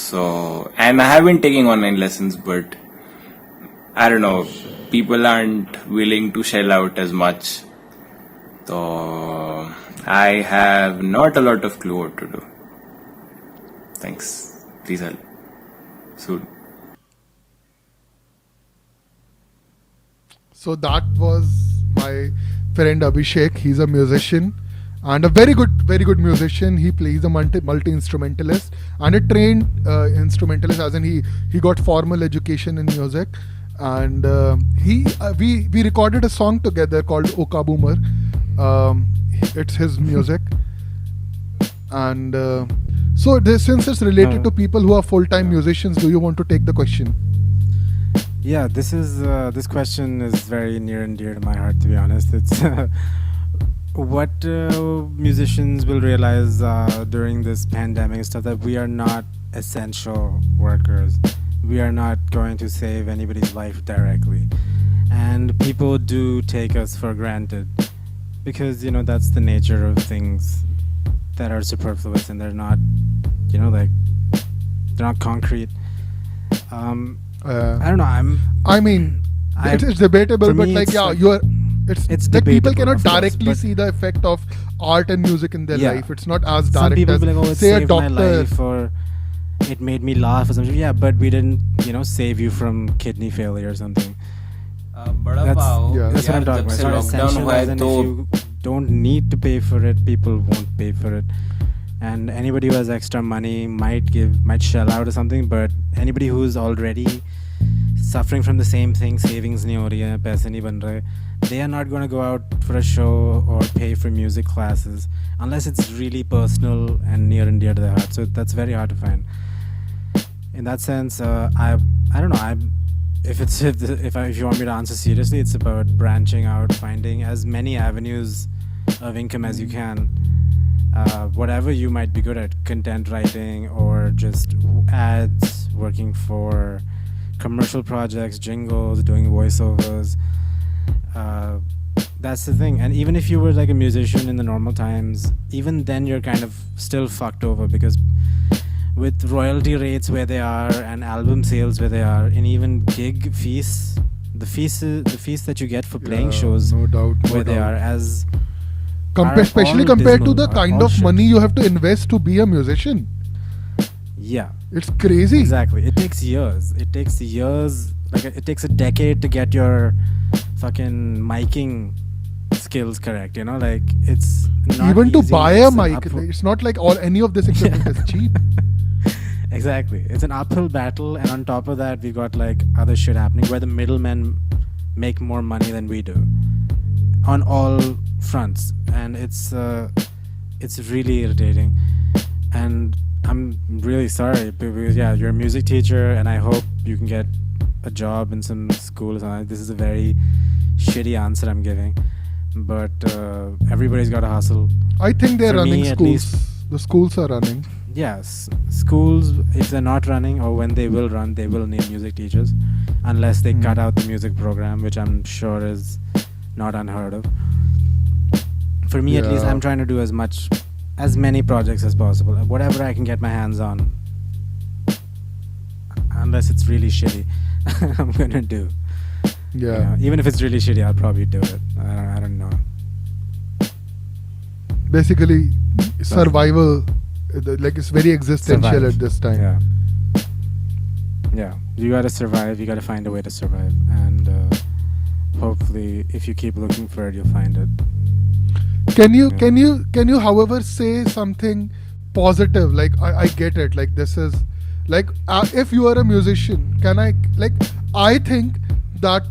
So, and I have been taking online lessons, but I don't know, people aren't willing to shell out as much. So, I have not a lot of clue what to do. Thanks. Please help. Soon. So that was my friend Abhishek. He's a musician and a very good musician. He plays a multi instrumentalist and a trained instrumentalist, as in he got formal education in music. And we recorded a song together called Oka Boomer. It's his music, and since it's related to people who are full-time musicians, do you want to take the question? Yeah, this question is very near and dear to my heart, to be honest. It's what musicians will realize during this pandemic and stuff, that we are not essential workers. We are not going to save anybody's life directly. And people do take us for granted because, that's the nature of things that are superfluous, and they're not, they're not concrete. I don't know. It's debatable, but it's like people debatable, cannot of course, directly but see the effect of art and music in their Yeah. life. It's not as some direct people as be like, oh, it say a saved my doctor. life, or it made me laugh or something. Yeah, but we didn't, save you from kidney failure or something. बड़ा That's, पाओ that's what I'm यार, talking जब about. It's से not lockdown essential, हुआ as है in तो if you don't need to pay for it, people won't pay for it. And anybody who has extra money might shell out or something, but anybody who's already suffering from the same thing, savings nahi ho rahi hai, paise nahi ban rahe, they are not going to go out for a show or pay for music classes unless it's really personal and near and dear to their heart. So that's very hard to find. In that sense, I don't know. If you want me to answer seriously, it's about branching out, finding as many avenues of income as you can. Whatever you might be good at, content writing or just ads, working for commercial projects, jingles, doing voiceovers. That's the thing. And even if you were like a musician in the normal times, even then you're kind of still fucked over, because with royalty rates where they are and album sales where they are, and even gig fees, the fees that you get for playing shows no doubt, where they are, as especially all compared to dismal, the kind all of shit. money you have to invest to be a musician. Yeah, It's crazy. exactly. It takes years. It takes a decade to get your fucking miking skills correct. Like it's not Even to easy. buy It's a an mic, uphill- it's not like any of this equipment is cheap. Exactly. It's an uphill battle, and on top of that, we got like other shit happening where the middlemen make more money than we do on all fronts, and it's really irritating. And I'm really sorry because you're a music teacher, and I hope you can get a job in some school or something. This is a very shitty answer I'm giving, but everybody's got to hustle. I think they're For me, running at schools. least- The schools are running. Yes, schools, if they're not running, or when they will run, they will need music teachers, unless they cut out the music program, which I'm sure is not unheard of. For me, at least, Yeah. I'm trying to do as many projects as possible, whatever I can get my hands on, unless it's really shitty. I'm gonna do. Yeah. Even if it's really shitty, I'll probably do it. I don't know. Basically, survival, like it's very existential Survive. at this time. Yeah, you gotta survive. You gotta find a way to survive, and hopefully, if you keep looking for it, you'll find it. Can you, Yeah. however, say something positive? Like I get it. Like this is, like if you are a musician, I think that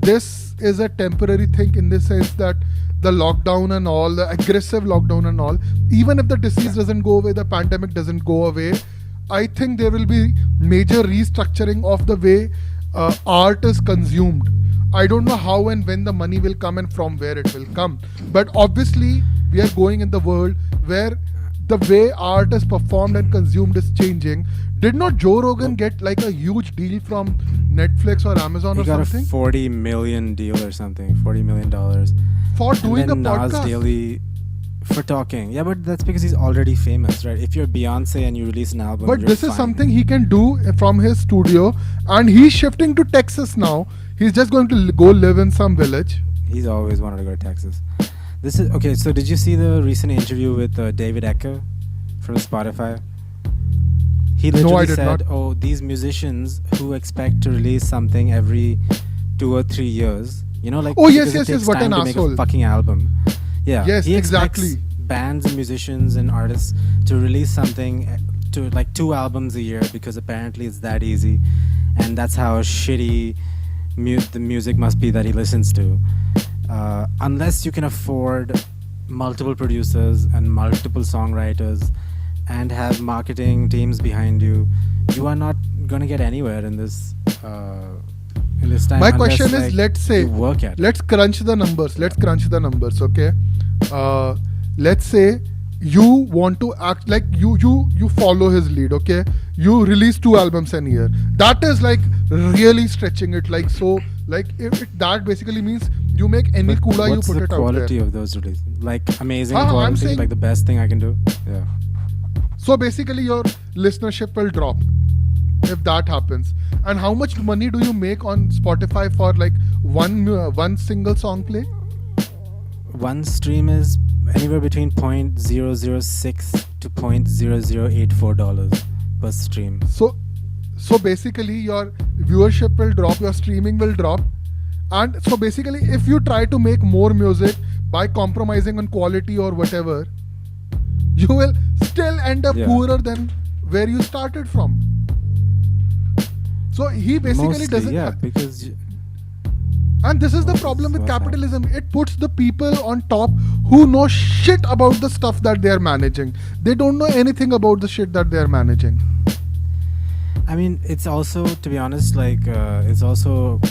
this is a temporary thing in the sense that the lockdown and all, the aggressive lockdown and all, even if the disease doesn't go away, the pandemic doesn't go away, I think there will be major restructuring of the way art is consumed. I don't know how and when the money will come and from where it will come. But obviously, we are going in the world where the way art is performed and consumed is changing. Did not Joe Rogan get like a huge deal from Netflix or Amazon He or got something a $40 million deal or something, $40 million. for And doing a then Nas podcast? Daily for talking. Yeah, but that's because he's already famous, right? If you're Beyonce and you release an album, But you're this is fine. something he can do from his studio, and he's shifting to Texas now. He's just going to go live in some village. He's always wanted to go to Texas. This is okay. So did you see the recent interview with David Ecker from Spotify? He No, literally I did said, not. "Oh, these musicians who expect to release something every 2 or 3 years, you know, like Oh, yes, because it yes, yes, takes what time an to make a asshole. fucking album." Yeah. Yes, he expects exactly. bands and musicians and artists to release something to like 2 albums a year because apparently it's that easy, and that's how shitty the music must be that he listens to. Unless you can afford multiple producers and multiple songwriters and have marketing teams behind you, you are not gonna get anywhere in this time. My unless, question is, like, let's say, you work at it. let's crunch the numbers. Let's crunch the numbers, okay? Let's say you want to act like you follow his lead, okay? You release 2 albums a year. That is like really stretching it, like so. Like that basically means you make any But kuda, you what's put the it out quality there. of those releases? Like amazing I'm quality, saying- like the best thing I can do. Yeah. So basically, your listenership will drop if that happens. And how much money do you make on Spotify for like one single song play? One stream is anywhere between $0.006 to $0.0084 per stream. So basically, your viewership will drop, your streaming will drop, and so basically, if you try to make more music by compromising on quality or whatever, you will still end up Yeah. poorer than where you started from. So he basically Mostly, doesn't. yeah, because And this is the What's- problem with what's that? capitalism. It puts the people on top who know shit about the stuff that they are managing. They don't know anything about the shit that they are managing. I mean, it's also, to be honest, like it's also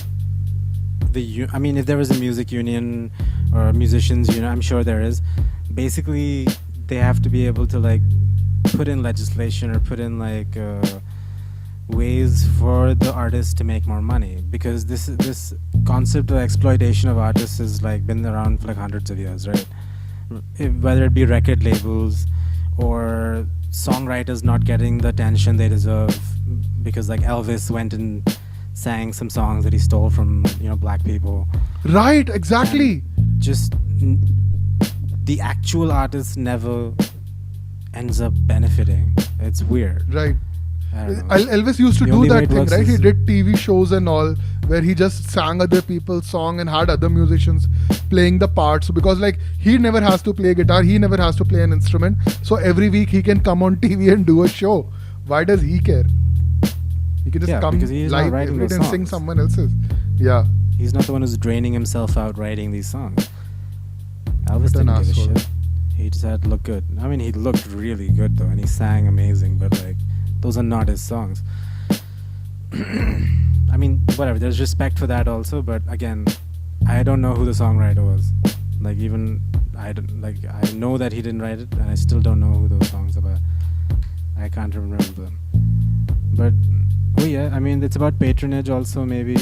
I mean, if there was a music union or a musicians union, I'm sure there is. Basically, they have to be able to like put in legislation or put in like ways for the artists to make more money, because this concept of exploitation of artists has like been around for like hundreds of years, right? Whether it be record labels or songwriters not getting the attention they deserve because like Elvis went and sang some songs that he stole from black people. Right, exactly. Just the actual artist never ends up benefiting. It's weird. Right. I don't know. Elvis used to The do only way that it thing, works right? He is- did TV shows and all where he just sang other people's song and had other musicians playing the parts, because like he never has to play guitar, he never has to play an instrument. So every week he can come on TV and do a show. Why does he care? He can just Yeah, come because he's not live writing every day those and sing songs. someone else's. Yeah. He's not the one who's draining himself out writing these songs. Elvis What an didn't give a asshole. shit. He just had to look good. I mean, he looked really good though, and he sang amazing, but like, those are not his songs. I mean, whatever, there's respect for that also, but again, I don't know who the songwriter was. Like, even, I know that he didn't write it, and I still don't know who those songs are about. I can't remember them. But, oh yeah, I mean, it's about patronage also, maybe.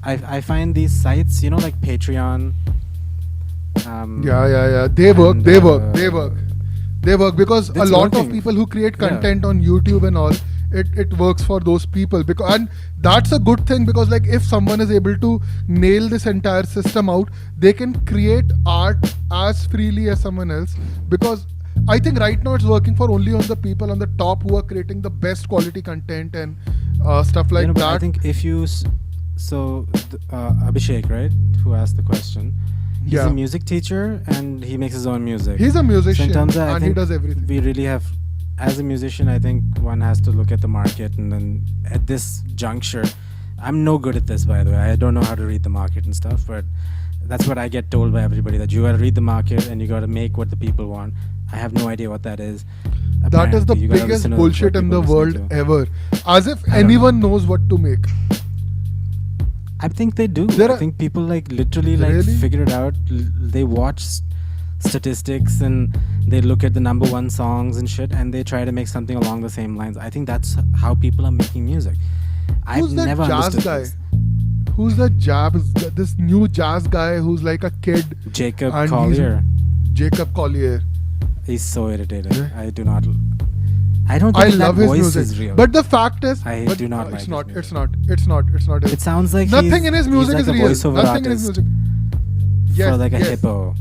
I find these sites, like Patreon. Yeah. They work, and, they work because a it's lot of working. people who create Yeah. content on YouTube and all, it works for those people, because and that's a good thing, because like if someone is able to nail this entire system out, they can create art as freely as someone else, because I think right now it's working for only on the people on the top who are creating the best quality content and stuff like But that. I think if you Abhishek, right, who asked the question, he's Yeah. a music teacher and he makes his own music. He's a So musician in terms of, I and he think does everything. we really have, as a musician, I think one has to look at the market, and then at this juncture, I'm no good at this, by the way. I don't know how to read the market and stuff, but that's what I get told by everybody, that you got to read the market and you got to make what the people want. I have no idea what that is. That is the Apparently, you gotta biggest listen to bullshit what in the people world listen to. ever. As if I don't anyone knows what to make. I think they do. There I are- think people like literally like Really? figure it out. They watch statistics and they look at the number one songs and shit, and they try to make something along the same lines. I think that's how people are making music. I've Who's that never jazz understood guy? this. Who's the this new jazz guy who's like a kid? Jacob And Collier. Jacob Collier. He's so irritating. Yeah. I do not. I don't I think that love his voice music, is real. but the fact is, I but do not like it's his not. music. It's not. It's not. It's not. It sounds like nothing in his music he's is like a real. voiceover Nothing in his artist music. Yes, for like a yes. hippo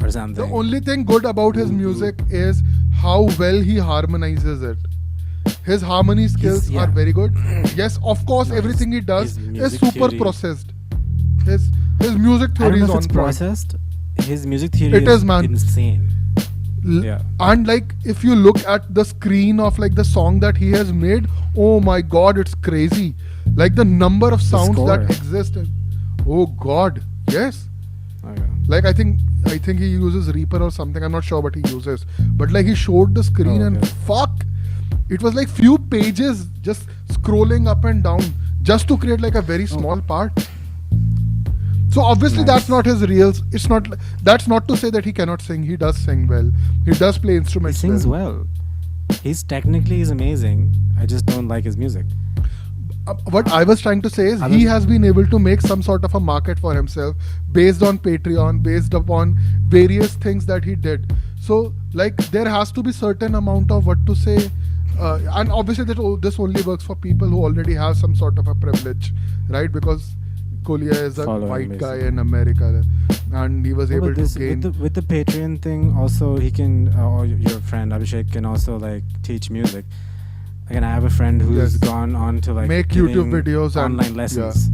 or something. The only thing good about his music is how well he harmonizes it. His harmony skills yeah. are very good. Yes, of course, No, everything he does his is music super theory- processed. His music I don't theory know is if on it's point. processed. His music theory It is, man. insane. L- Yeah. And like if you look at the screen of like the song that he has made, oh my god, it's crazy. Like the number of sounds that score. exist. Oh god, yes. Okay. Like I think he uses Reaper or something. I'm not sure what he uses. But like he showed the screen and okay. fuck, it was like few pages just scrolling up and down just to create like a very small part. So obviously Nice. that's not his real. It's not. That's not to say that he cannot sing. He does sing well. He does play He instruments. sings well. He's amazing. I just don't like his music. What I was trying to say is Other- he has been able to make some sort of a market for himself based on Patreon, based upon various things that he did. So like there has to be certain amount of what to say, and obviously this only works for people who already have some sort of a privilege, right? Because Kolia is a Following, white guy basically. in America, and he was No, able but this, to gain. with the Patreon thing, also he can, or your friend Abhishek can also like teach music. Again, I have a friend who's Yes. gone on to like Make YouTube giving videos and- online lessons.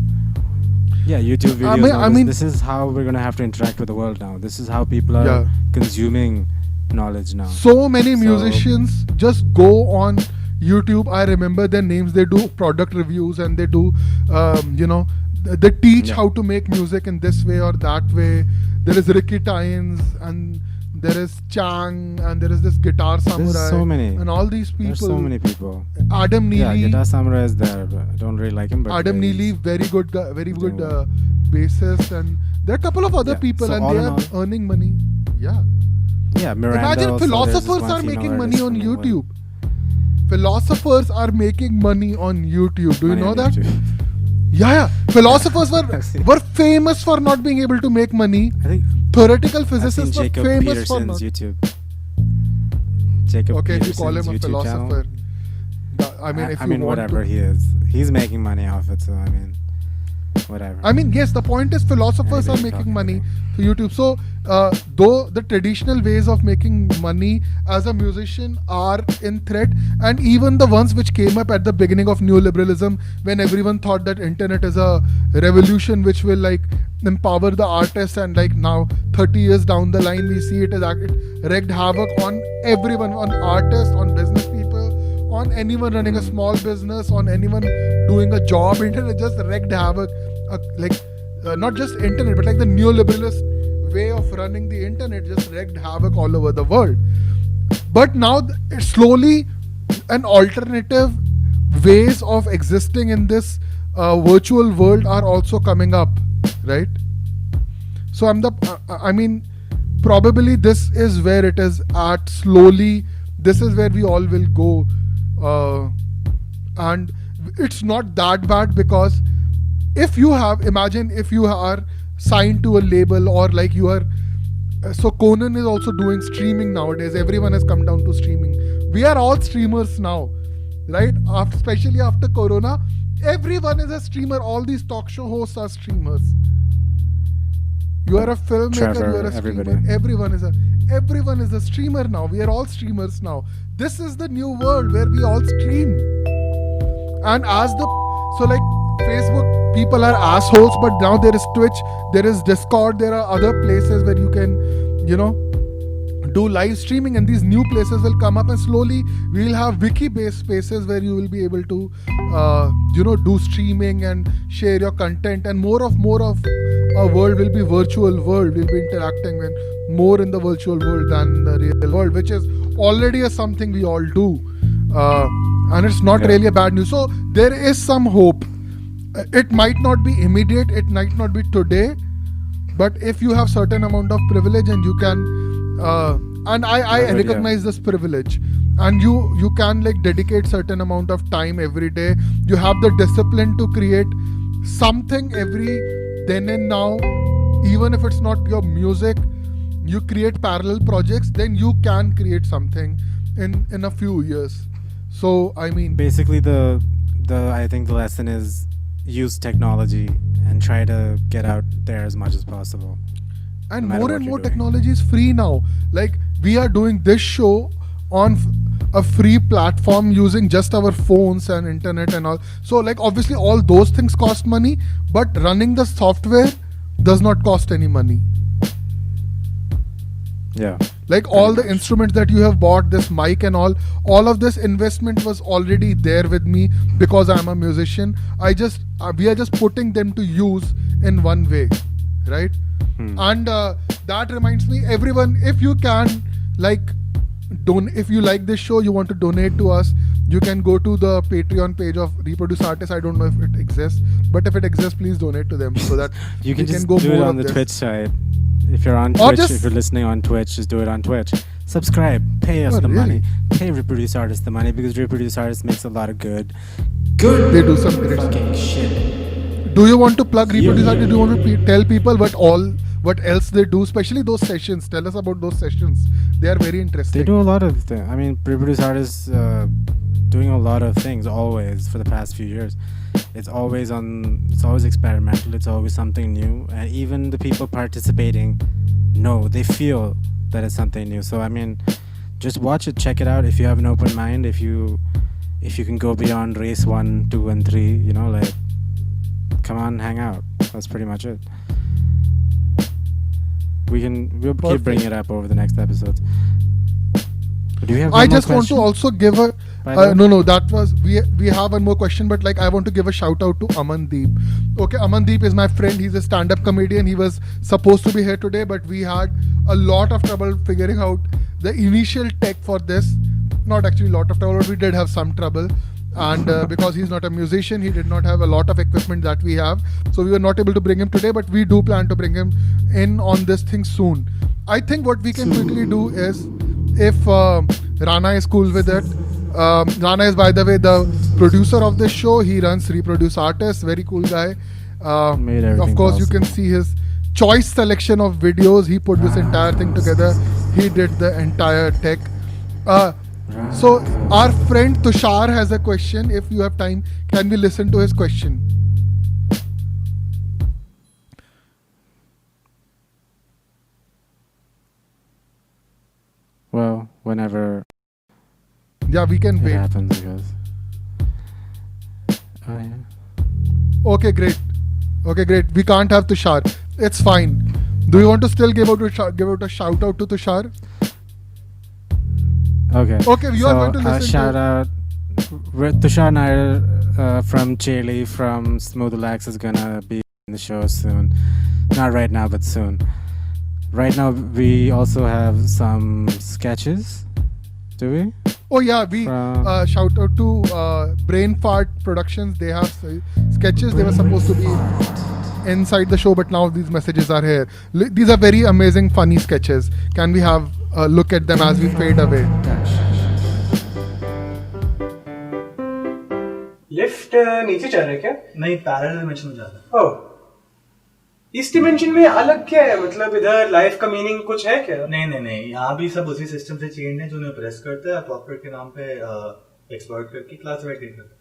Yeah, YouTube videos. I mean- and all I this. mean- This is how we're gonna have to interact with the world now. This is how people are Yeah. consuming knowledge now. So many So- musicians just go on YouTube. I remember their names. They do product reviews and they do, they teach Yeah. how to make music in this way or that way. There is Ricky Tynes and there is Chang and there is this Guitar Samurai. so many. And all these people. There's so many people. Adam Yeah, Neely. Guitar Samurai is there, but I don't really like him. But Adam he's- Neely, very good, very good doing bassist, and there are a couple of other Yeah, people, so and all they in are all- earning money. Yeah. Yeah, Miranda. Imagine also, there's this philosophers one are female making money artist on from Mumbai. YouTube. Philosophers are making money on YouTube. Do you Money know on that? YouTube. Yeah. Philosophers I've seen- were famous for not being able to make money. I think Theoretical I've seen physicists were Jacob famous for not. Peterson's YouTube. Jacob Okay, if you Peterson's call him a YouTube philosopher. channel. I mean, if I you mean, want whatever to. he is, he's making money off it. So I mean, whatever. I mean, yes, the point is philosophers are Anybody making talking money about through YouTube. So, though the traditional ways of making money as a musician are in threat, and even the ones which came up at the beginning of neoliberalism, when everyone thought that internet is a revolution which will like empower the artist, and like now 30 years down the line we see it wreaked havoc on everyone, on artists, on business people, on anyone running a small business, on anyone doing a job. Internet just wreaked havoc, not just internet, but like the neoliberalist way of running the internet just wreaked havoc all over the world. But now it's slowly an alternative ways of existing in this virtual world are also coming up, right? So I mean, probably this is where it is at slowly. This is where we all will go, and it's not that bad, because imagine if you are signed to a label, or like you are. So Conan is also doing streaming nowadays. Everyone has come down to streaming. We are all streamers now, right? Especially after Corona, everyone is a streamer. All these talk show hosts are streamers. You are a filmmaker. Trevor, you are a streamer. everybody. Everyone is a streamer now. We are all streamers now. This is the new world where we all stream. And Facebook, people are assholes, but now there is Twitch, there is Discord, there are other places where you can, do live streaming, and these new places will come up, and slowly we will have wiki-based spaces where you will be able to, do streaming and share your content, and more of our world will be virtual world. We'll be interacting with more in the virtual world than the real world, which is already something we all do, and it's not really a bad news. So there is some hope. It might not be immediate, it might not be today, but if you have certain amount of privilege and you can, and I recognize this privilege, and you can like dedicate certain amount of time every day. You have the discipline to create something every then and now, even if it's not your music, you create parallel projects, then you can create something in a few years. So I mean, Basically, the I think the lesson is use technology and try to get out there as much as possible. and no matter more what and you're more doing. technology is free now. Like we are doing this show on a free platform using just our phones and internet and all. So like obviously all those things cost money, but running the software does not cost any money. Yeah. Like all the instruments that you have bought, this mic and all of this investment was already there with me because I'm a musician. We are just putting them to use in one way, right? And that reminds me, everyone, if you can, like, if you like this show, you want to donate to us, you can go to the Patreon page of Reproduce Artists. I don't know if it exists, but if it exists, please donate to them so that You can we just go do it more on of the this. Twitch side. If you're on Or Twitch, just- if you're listening on Twitch, just do it on Twitch. Subscribe, pay us Oh, the really? money, pay Reproduce Artists the money, because Reproduce Artists makes a lot of good They do some great stuff. fucking shit. Do you want to plug Reproduce Artists? Do you want to tell people what else they do, especially those sessions? Tell us about those sessions. They are very interesting. They do a lot of things. I mean, Reproduce Artists doing a lot of things always for the past few years. It's always experimental. It's always something new, and even the people participating know, they feel that it's something new. So I mean, just watch it, check it out. If you have an open mind, if you can go beyond race 1, 2, and 3, you know, like, come on, hang out. That's pretty much it. We'll keep Perfect. bringing it up over the next episodes. Do you have I one more just want to question? also give a By the way? no, that was we have one more question, but like I want to give a shout out to Amandeep. Okay, Amandeep is my friend. He's a stand-up comedian. He was supposed to be here today, but we had a lot of trouble figuring out the initial tech for this. Not actually a lot of trouble, but we did have some trouble. And because he's not a musician, he did not have a lot of equipment that we have. So we were not able to bring him today, but we do plan to bring him in on this thing soon. I think what we can quickly do is, if Rana is cool with it. Rana is, by the way, the producer of this show. He runs Reproduce Artists. Very cool guy. Made everything Of course, you can possible. see his choice selection of videos. He put this entire thing together. He did the entire tech. So our friend Tushar has a question. If you have time, can we listen to his question? Well, whenever Yeah, we can it wait. happens, because. Oh, yeah. Okay, great. We can't have Tushar. It's fine. Do you want to still give out a shout out to Tushar? Okay. Okay, you are going to a listen to- shout out. Tushar Nair from Chile, from Smooth Relax, is gonna be in the show soon. Not right now, but soon. Right now, we also have some sketches. Do we? Oh yeah, we shout out to Brain Fart Productions. They have sketches. They were supposed to be inside the show, but now these messages are here. These are very amazing, funny sketches. Can we have a look at them as we fade away? Lift नीचे चल रहा है क्या? नहीं, parallel dimension में जा रहा है। ओह, इस डिमेंशन में अलग क्या है? मतलब इधर लाइफ का मीनिंग कुछ है क्या? नहीं, यहाँ भी सब उसी सिस्टम से चेंज है जो उन्हें प्रेस करता है, पॉपरेट के नाम पे एक्सप्लॉइट करके क्लासिफाई करता है।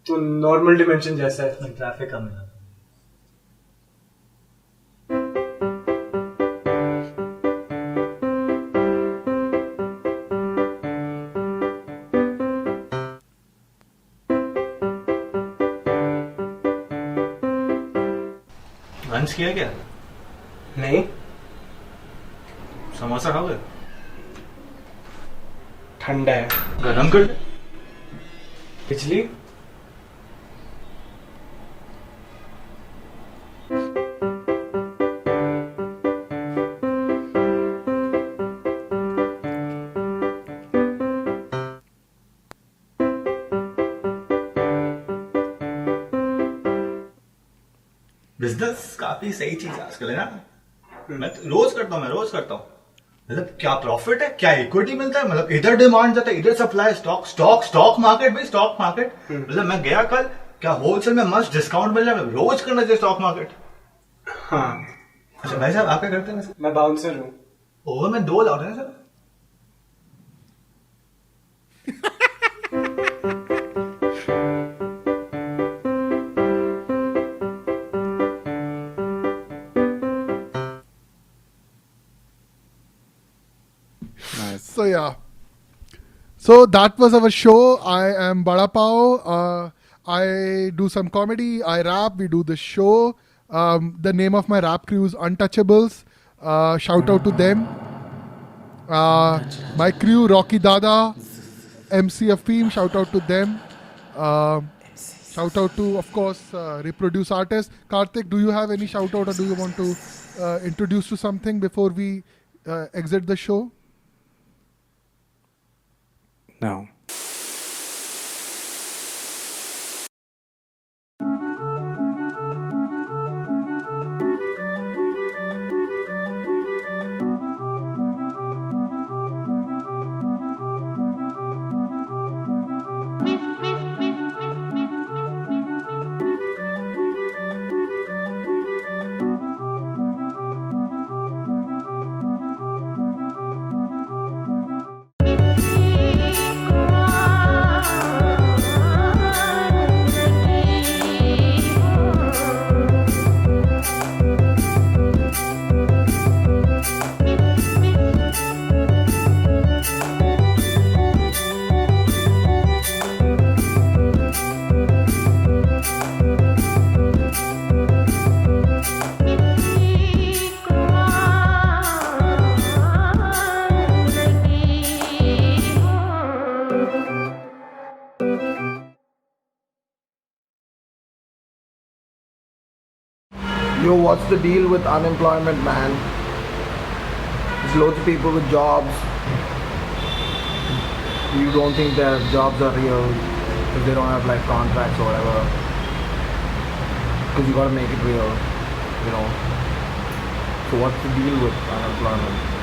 तो नॉर्मल डिमेंशन जैसा है। ट्रैफिक कम है। लंच किया क्या? नहीं, समोसा खाओगे? ठंडा है। गरम कर दे। बिजली बिजनेस काफी सही चीज है आजकल, है ना? मैं रोज करता हूँ। मतलब क्या प्रॉफिट है, क्या इक्विटी मिलता है, मतलब इधर डिमांड जाता है, इधर सप्लाई, स्टॉक मार्केट भाई, स्टॉक मार्केट। मतलब मैं गया कल, क्या होलसेल में मस्त डिस्काउंट मिल रहा है, रोज करना चाहिए स्टॉक मार्केट। हाँ, अच्छा भाई साहब, आप क्या करते हैं वैसे? मैं बाउंसर हूँ। ओवर में 2 लौट रहे हैं sir. Nice. So yeah. So that was our show. I am Bada Pao. I do some comedy. I rap. We do the show. The name of my rap crew is Untouchables. Shout out to them. My crew, Rocky Dada, MC Afim. Shout out to them. Shout out to, of course, Reproduce Artists. Karthik, do you have any shout out, or do you want to introduce to something before we exit the show? No. Yo, what's the deal with unemployment, man? There's loads of people with jobs. You don't think their jobs are real if they don't have like contracts or whatever. Because you gotta make it real, you know. So what's the deal with unemployment?